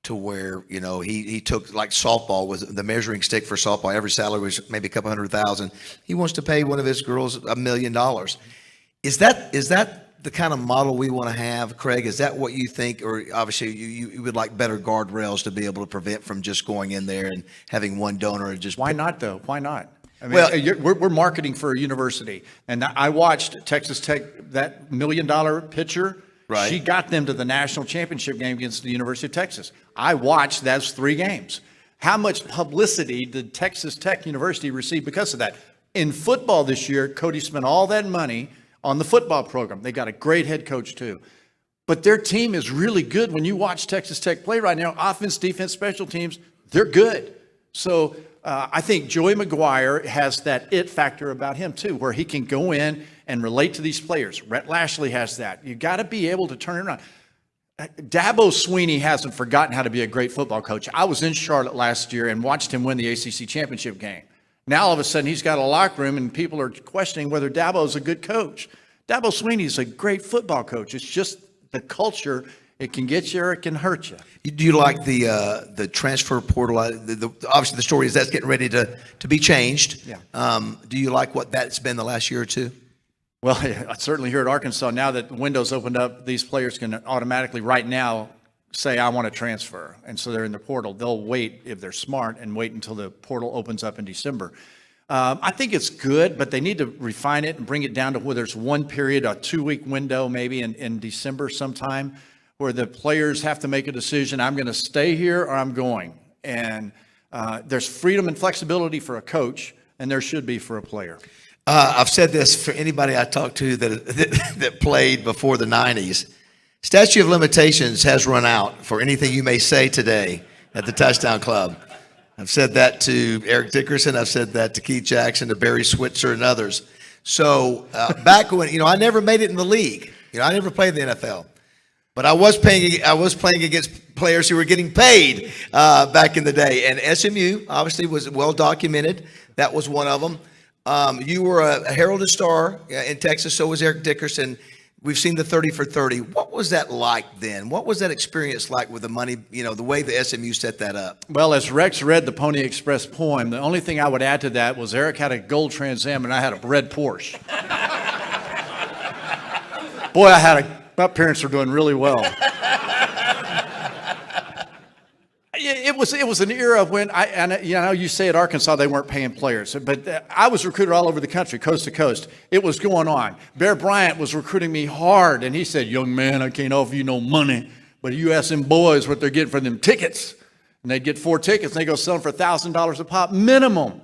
to where, you know, he took like softball with the measuring stick for softball. Every salary was maybe a couple $100,000. He wants to pay one of his girls $1 million. Is that the kind of model we want to have, Craig? Is that what you think? Or obviously you would like better guardrails to be able to prevent from just going in there and having one donor and just. Why not, though? Why not? I mean, well, we're marketing for a university. And I watched Texas Tech, that $1 million pitcher. Right. She got them to the national championship game against the University of Texas. I watched those 3 games. How much publicity did Texas Tech University receive because of that? In football this year, Cody spent all that money on the football program. They got a great head coach too. But their team is really good. When you watch Texas Tech play right now, offense, defense, special teams, they're good. So I think Joey McGuire has that it factor about him too, where he can go in and relate to these players. Rhett Lashley has that. You got to be able to turn it around. Dabo Swinney hasn't forgotten how to be a great football coach. I was in Charlotte last year and watched him win the ACC championship game. Now all of a sudden he's got a locker room and people are questioning whether Dabo's a good coach. Dabo Swinney is a great football coach. It's just the culture, it can get you or it can hurt you. Do you like the transfer portal? Obviously, the story is that's getting ready to be changed. Yeah. Do you like what that's been the last year or two? Well, certainly here at Arkansas, now that the window's opened up, these players can automatically right now say, I want to transfer. And so they're in the portal. They'll wait, if they're smart, and wait until the portal opens up in December. I think it's good, but they need to refine it and bring it down to where there's one period, a 2-week window maybe in December sometime, where the players have to make a decision, I'm going to stay here or I'm going. And there's freedom and flexibility for a coach, and there should be for a player. I've said this for anybody I talked to that played before the 90s. Statute of limitations has run out for anything you may say today at the Touchdown Club. I've said that to Eric Dickerson. I've said that to Keith Jackson, to Barry Switzer, and others. So back when, I never made it in the league. I never played in the NFL. But I was playing against players who were getting paid back in the day. And SMU obviously was well documented. That was one of them. You were a heralded star in Texas. So was Eric Dickerson. We've seen the 30 for 30. What was that like then? What was that experience like with the money, the way the SMU set that up? Well, as Rex read the Pony Express poem, the only thing I would add to that was Eric had a gold Trans Am and I had a red Porsche. Boy, my parents were doing really well. It was an era of when you say at Arkansas they weren't paying players, but I was recruited all over the country, coast to coast. It was going on. Bear Bryant was recruiting me hard, and he said, "Young man, I can't offer you no money, but you ask them boys what they're getting for them tickets." And they'd get 4 tickets, and they go sell them for $1,000 a pop minimum.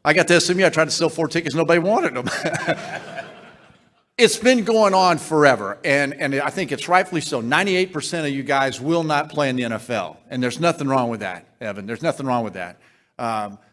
I got to SMU. I tried to sell 4 tickets. Nobody wanted them. It's been going on forever, and I think it's rightfully so. 98% of you guys will not play in the NFL, and there's nothing wrong with that, Evan. There's nothing wrong with that.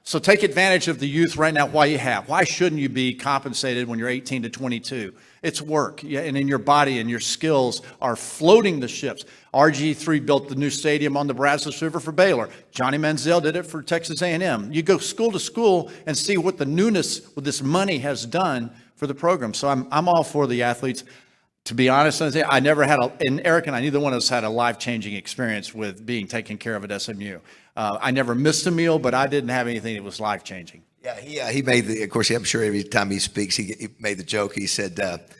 So take advantage of the youth right now while you have. Why shouldn't you be compensated when you're 18 to 22? It's work, and in your body and your skills are floating the ships. RG3 built the new stadium on the Brazos River for Baylor. Johnny Manziel did it for Texas A&M. You go school to school and see what the newness with this money has done for the program. So I'm all for the athletes. To be honest, I never had and Eric and I, neither one of us had a life-changing experience with being taken care of at SMU. I never missed a meal, but I didn't have anything that was life-changing. Yeah, he made of course, I'm sure every time he speaks, he made the joke. He said that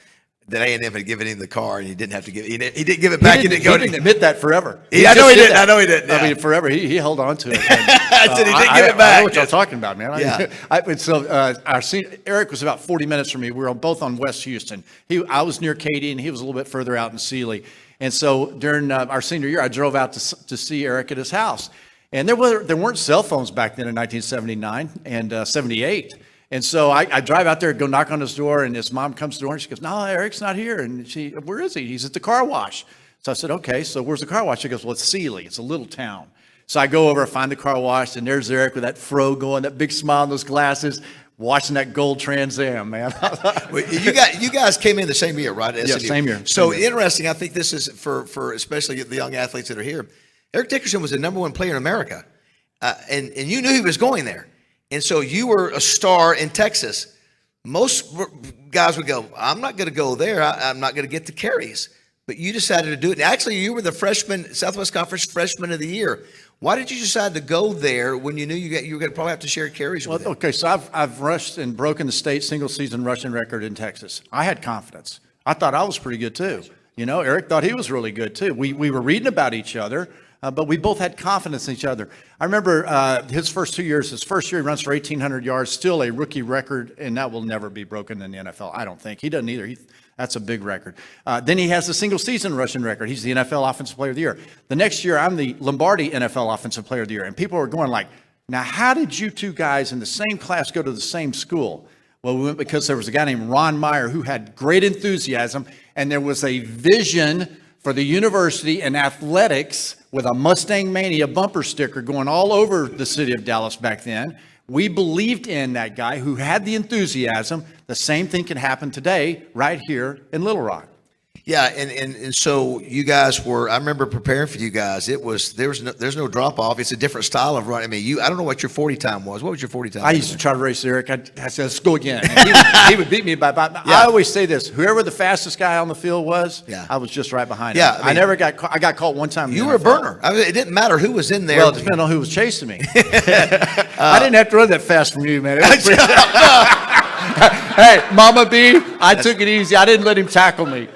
A&M had given him the car and he didn't have to give it. He didn't give it back. He didn't admit that forever. I know he didn't. Yeah. I mean, forever. He held on to it. I said he didn't give it back. I know what y'all talking about, man. Yeah. So our senior, Eric was about 40 minutes from me. We were both on West Houston. I was near Katy and he was a little bit further out in Sealy. And so during our senior year, I drove out to see Eric at his house. And there weren't cell phones back then in 1979 and 78. And so I drive out there, go knock on his door, and his mom comes to the door, and she goes, "No, Eric's not here." And "Where is he?" "He's at the car wash." So I said, "Okay, so where's the car wash?" She goes, "Well, it's Sealy. It's a little town." So I go over, find the car wash, and there's Eric with that fro going, that big smile and those glasses, washing that gold Trans Am, man. You guys came in the same year, right? Yeah, same year. So interesting. I think this is for especially the young athletes that are here. Eric Dickerson was the #1 player in America, and you knew he was going there. And so you were a star in Texas. Most guys would go, "I'm not going to go there. I'm not going to get the carries." But you decided to do it. And actually, you were the Southwest Conference Freshman of the Year. Why did you decide to go there when you knew you were going to probably have to share carries with him? Okay, so I've rushed and broken the state single-season rushing record in Texas. I had confidence. I thought I was pretty good too. Eric thought he was really good too. We were reading about each other. But we both had confidence in each other. I remember his first 2 years. His first year, he runs for 1,800 yards, still a rookie record, and that will never be broken in the NFL, I don't think. He doesn't either. That's a big record. Then he has the single-season rushing record. He's the NFL Offensive Player of the Year. The next year, I'm the Lombardi NFL Offensive Player of the Year. And people are going like, "Now, how did you two guys in the same class go to the same school?" Well, we went because there was a guy named Ron Meyer who had great enthusiasm, and there was a vision for the university and athletics with a Mustang Mania bumper sticker going all over the city of Dallas back then. We believed in that guy who had the enthusiasm. The same thing can happen today right here in Little Rock. Yeah, and so you guys were. I remember preparing for you guys. There's no drop off. It's a different style of running. I mean, I don't know what your 40 time was. What was your 40 time? I used to try to race Eric. I said, let's go again. And he would beat me by about. I always say this: whoever the fastest guy on the field was, I was just right behind him. Yeah, I never got caught. I got caught one time. You were a burner. I mean, it didn't matter who was in there. Well, it depended on who was chasing me. I didn't have to run that fast from you, man. It was pretty- Hey, Mama B, I took it easy. I didn't let him tackle me.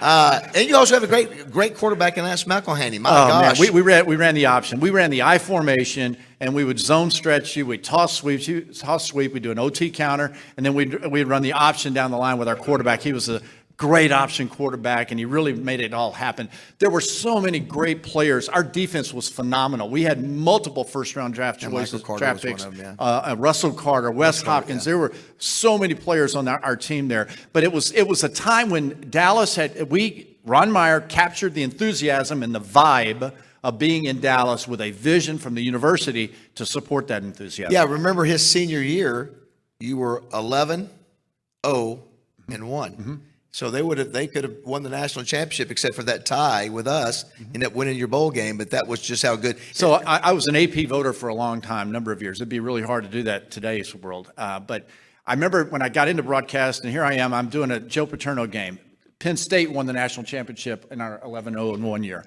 And you also have a great quarterback in Lance McElhaney. My Oh, gosh. man, we ran the option. We ran the I formation, and we would zone stretch you. We'd toss sweep. We'd do an OT counter, and then we'd run the option down the line with our quarterback. He was a great option quarterback, and he really made it all happen. There were so many great players. Our defense was phenomenal. We had multiple first-round draft choices, draft picks. Russell Carter, Wes Hopkins. There were so many players on our team there. But it was a time when Dallas Ron Meyer captured the enthusiasm and the vibe of being in Dallas with a vision from the university to support that enthusiasm. Yeah, remember his senior year, you were 11-0-1. So they could have won the national championship except for that tie with us and that winning your bowl game, but that was just how good. So I was an AP voter for a long time, number of years. It'd be really hard to do that in today's world. But I remember when I got into broadcast, and here I am, I'm doing a Joe Paterno game. Penn State won the national championship in our 11-0-1 year.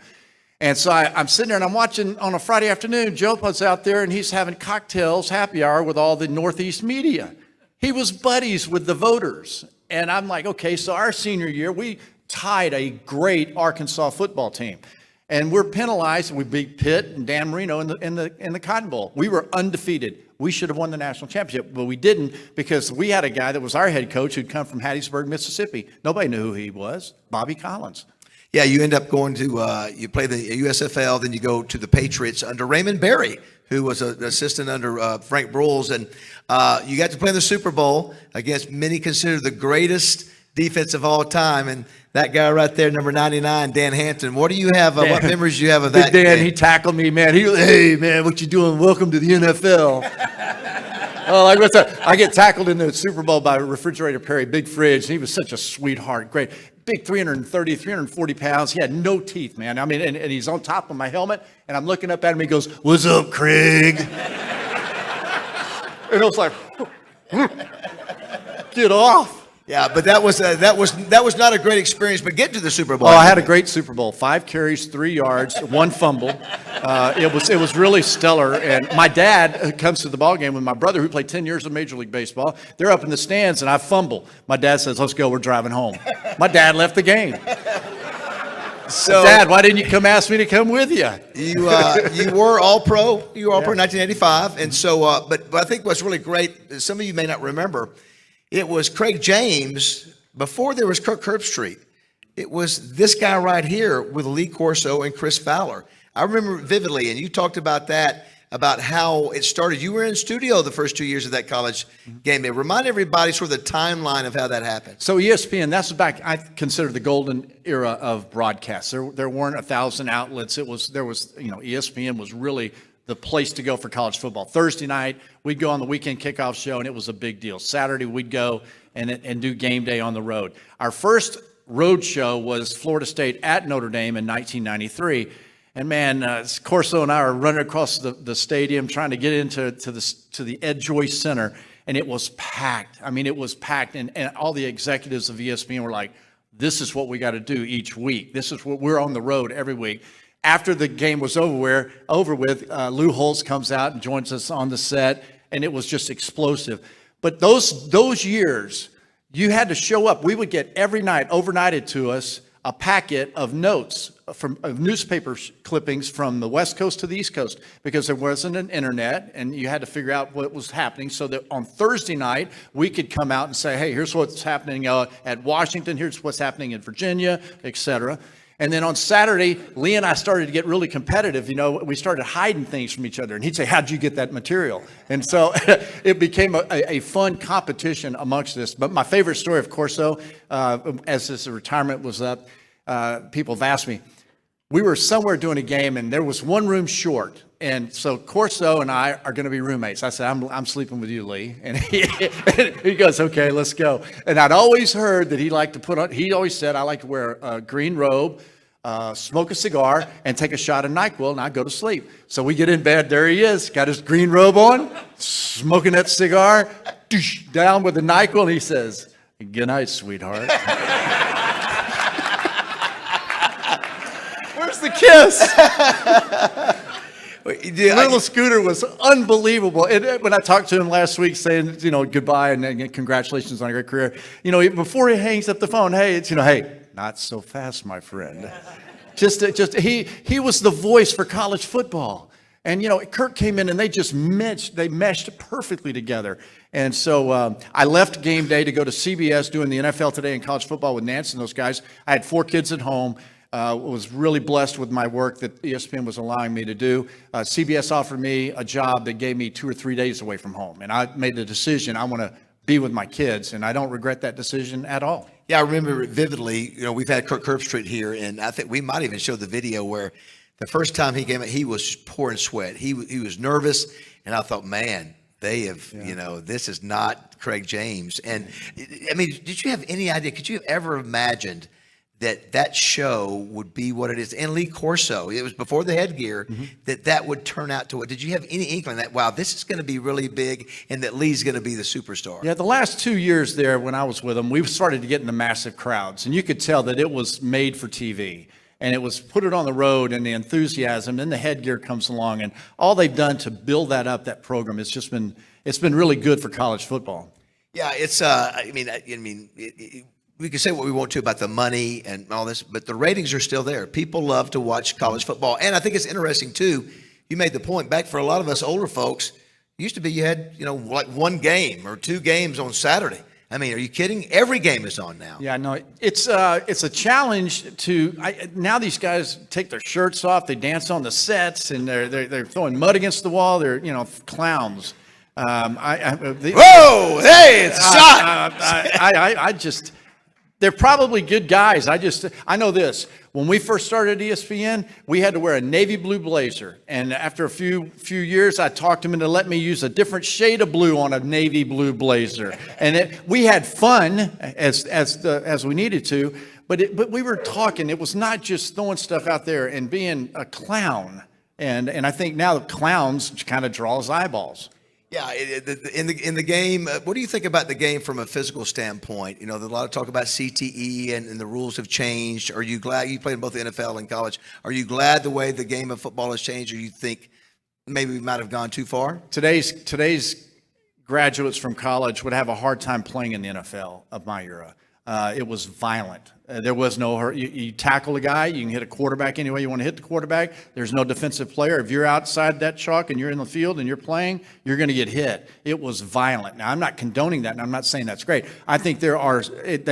And so I'm sitting there and I'm watching on a Friday afternoon, Joe was out there and he's having cocktails, happy hour with all the Northeast media. He was buddies with the voters. And I'm like, okay, so our senior year, we tied a great Arkansas football team. And we're penalized. We beat Pitt and Dan Marino in the Cotton Bowl. We were undefeated. We should have won the national championship, but we didn't because we had a guy that was our head coach who'd come from Hattiesburg, Mississippi. Nobody knew who he was, Bobby Collins. Yeah, you end up going to, you play the USFL, then you go to the Patriots under Raymond Berry, who was an assistant under Frank Broyles. And you got to play in the Super Bowl against many considered the greatest defense of all time. And that guy right there, number 99, Dan Hampton. What do you have, what memories do you have of that Dan, game? he tackled me, man. Hey, man, what you doing? Welcome to the NFL. Oh, like what's that? I get tackled in the Super Bowl by Refrigerator Perry, big fridge. And he was such a sweetheart, great. Big 340 pounds. He had no teeth, man. I mean, and he's on top of my helmet, and I'm looking up at him. He goes, "What's up, Craig?" And I was like, "Get off." Yeah, but that was not a great experience. But get to the Super Bowl. Oh, I had a great Super Bowl. 5 carries, 3 yards, 1 fumble. It was really stellar. And my dad comes to the ball game with my brother, who played 10 years of Major League Baseball. They're up in the stands, and I fumble. My dad says, "Let's go. We're driving home." My dad left the game. So, Dad, why didn't you come ask me to come with you? You were all pro. You were all pro in 1985, and so. But I think what's really great, some of you may not remember. It was Craig James, before there was Kirk Herbstreit. It was this guy right here with Lee Corso and Chris Fowler. I remember vividly, and you talked about that, about how it started. You were in studio the first 2 years of that college game. Remind everybody sort of the timeline of how that happened. So ESPN, that's back, I consider the golden era of broadcast. There weren't 1,000 outlets. ESPN was really the place to go for college football. Thursday night, we'd go on the weekend kickoff show, and it was a big deal. Saturday, we'd go and do game day on the road. Our first road show was Florida State at Notre Dame in 1993. And man, Corso and I were running across the stadium trying to get into the Ed Joyce Center, and it was packed. I mean, it was packed, and all the executives of ESPN were like, "This is what we got to do each week. This is what we're on the road every week." After the game was over with, Lou Holtz comes out and joins us on the set, and it was just explosive. But those years, you had to show up. We would get every night, overnighted to us, a packet of notes of newspaper clippings from the West Coast to the East Coast, because there wasn't an internet, and you had to figure out what was happening, so that on Thursday night, we could come out and say, "Hey, here's what's happening at Washington, here's what's happening in Virginia," etc. And then on Saturday, Lee and I started to get really competitive. You know, we started hiding things from each other. And he'd say, "How'd you get that material?" And so it became a fun competition amongst this. But my favorite story, of course, though, as this retirement was up, people have asked me, we were somewhere doing a game, and there was one room short. And so Corso and I are going to be roommates. I said, I'm sleeping with you, Lee. And he goes, okay, let's go. And I'd always heard that he liked to put on, he always said, I like to wear a green robe, smoke a cigar, and take a shot of NyQuil, and I'd go to sleep. So we get in bed. There he is, got his green robe on, smoking that cigar, down with the NyQuil, and he says, good night, sweetheart. Where's the kiss? Little Scooter was unbelievable. And when I talked to him last week saying, goodbye and congratulations on a great career, before he hangs up the phone, hey, it's, hey, not so fast, my friend. He was the voice for college football. And, Kirk came in and they meshed perfectly together. And so I left Game Day to go to CBS doing the NFL Today and college football with Nance and those guys. I had 4 kids at home. Was really blessed with my work that ESPN was allowing me to do. CBS offered me a job that gave me 2 or 3 days away from home. And I made the decision, I want to be with my kids. And I don't regret that decision at all. Yeah, I remember it vividly. We've had Kirk Herbstreit here, and I think we might even show the video where the first time he came out, he was pouring sweat. He was nervous, and I thought, man, they have, this is not Craig James. And, I mean, did you have any idea, could you have ever imagined that show would be what it is? And Lee Corso, it was before the headgear, that would turn out to what? Did you have any inkling that, wow, this is going to be really big and that Lee's going to be the superstar? Yeah, the last 2 years there when I was with him, we started to get into massive crowds. And you could tell that it was made for TV. And it was put it on the road and the enthusiasm, then the headgear comes along. And all they've done to build that program, it's been really good for college football. Yeah, it's, we can say what we want to about the money and all this, but the ratings are still there. People love to watch college football. And I think it's interesting, too. You made the point back for a lot of us older folks, it used to be you had, like 1 game or 2 games on Saturday. I mean, are you kidding? Every game is on now. Yeah, no, it's a challenge now these guys take their shirts off, they dance on the sets, and they're throwing mud against the wall. They're, clowns. Whoa, hey, it's a shot. They're probably good guys. I know this. When we first started at ESPN, we had to wear a navy blue blazer. And after a few years, I talked them into letting me use a different shade of blue on a navy blue blazer. And we had fun as we needed to, but we were talking. It was not just throwing stuff out there and being a clown. And I think now the clowns kind of draws eyeballs. Yeah, in the game, what do you think about the game from a physical standpoint? There's a lot of talk about CTE and the rules have changed. Are you glad you played in both the NFL and college? Are you glad the way the game of football has changed, or you think maybe we might have gone too far? Today's graduates from college would have a hard time playing in the NFL of my era. It was violent. There was no, you tackle a guy, you can hit a quarterback any way you want to hit the quarterback. There's no defensive player. If you're outside that chalk and you're in the field and you're playing, you're going to get hit. It was violent. Now, I'm not condoning that, and I'm not saying that's great. I think they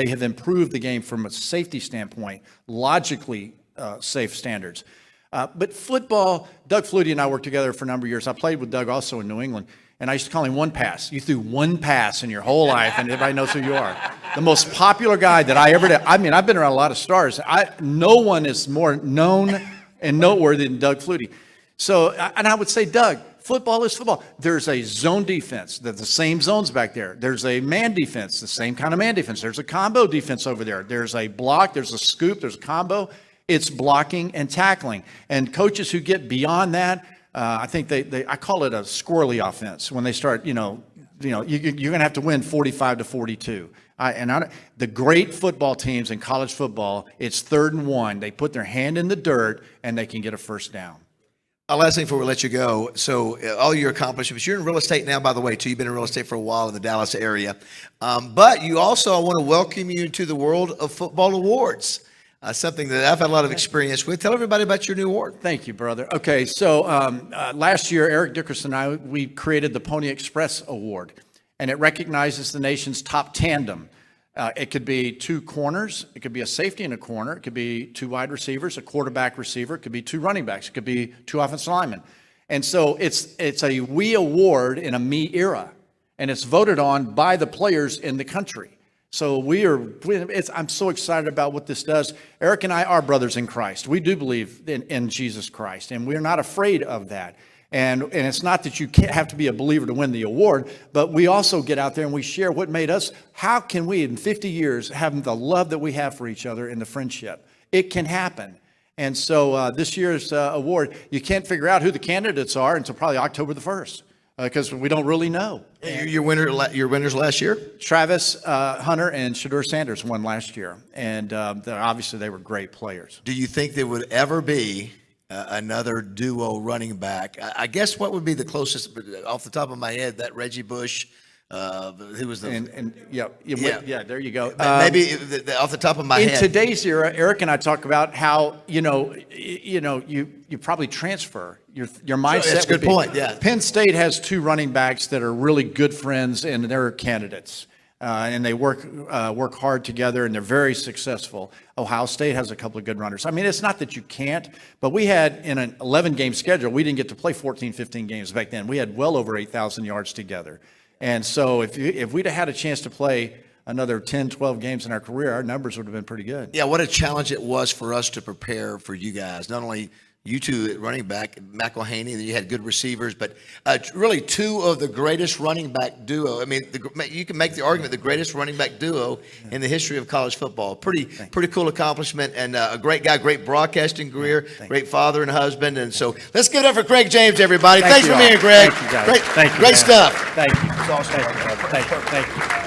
have improved the game from a safety standpoint, logically safe standards. But football, Doug Flutie and I worked together for a number of years. I played with Doug also in New England. And I used to call him one pass. You threw one pass in your whole life, and everybody knows who you are. The most popular guy that I ever did. I mean, I've been around a lot of stars. No one is more known and noteworthy than Doug Flutie. So, and I would say, Doug, football is football. There's a zone defense. There's the same zones back there. There's a man defense, the same kind of man defense. There's a combo defense over there. There's a block. There's a scoop. There's a combo. It's blocking and tackling. And coaches who get beyond that, I think I call it a squirrely offense when they start, you're going to have to win 45-42. The great football teams in college football, it's 3rd and 1. They put their hand in the dirt and they can get a first down. Last thing before we let you go. So all your accomplishments, you're in real estate now, by the way, too. You've been in real estate for a while in the Dallas area. But you also, I want to welcome you into the world of football awards. Something that I've had a lot of experience with. Tell everybody about your new award. Thank you, brother. Okay, so last year, Eric Dickerson and I, we created the Pony Express Award, and it recognizes the nation's top tandem. It could be 2 corners. It could be a safety in a corner. It could be 2 wide receivers, a quarterback receiver. It could be 2 running backs. It could be 2 offensive linemen. And so it's a we award in a me era, and it's voted on by the players in the country. So I'm so excited about what this does. Eric and I are brothers in Christ. We do believe in Jesus Christ, and we're not afraid of that. And it's not that you can't have to be a believer to win the award, but we also get out there and we share what made us. How can we, in 50 years, have the love that we have for each other and the friendship? It can happen. And so this year's award, you can't figure out who the candidates are until probably October the 1st. Because we don't really know. Your winners last year? Travis Hunter and Shadur Sanders won last year, and obviously they were great players. Do you think there would ever be another duo running back? I guess what would be the closest, off the top of my head, that Reggie Bush, who was the Yeah, there you go. maybe off the top of my head. In today's era, Eric and I talk about how you probably transfer your mindset. That's a good point. Yeah, Penn State has 2 running backs that are really good friends, and they're candidates. And they work hard together, and they're very successful. Ohio State has a couple of good runners. I mean, it's not that you can't, but we had, in an 11-game schedule, we didn't get to play 14, 15 games back then. We had well over 8,000 yards together. And so if we'd have had a chance to play another 10, 12 games in our career, our numbers would have been pretty good. Yeah, what a challenge it was for us to prepare for you guys. Not only you two at running back, McElhaney, you had good receivers, but really 2 of the greatest running back duo. I mean, you can make the argument the greatest running back duo in the history of college football. Pretty cool accomplishment, and a great guy, great broadcasting career, great father and husband. And so let's give it up for Craig James, everybody. Thanks for being here, Greg. Thank you, guys. Great stuff. Thank you. It's awesome. Thank you.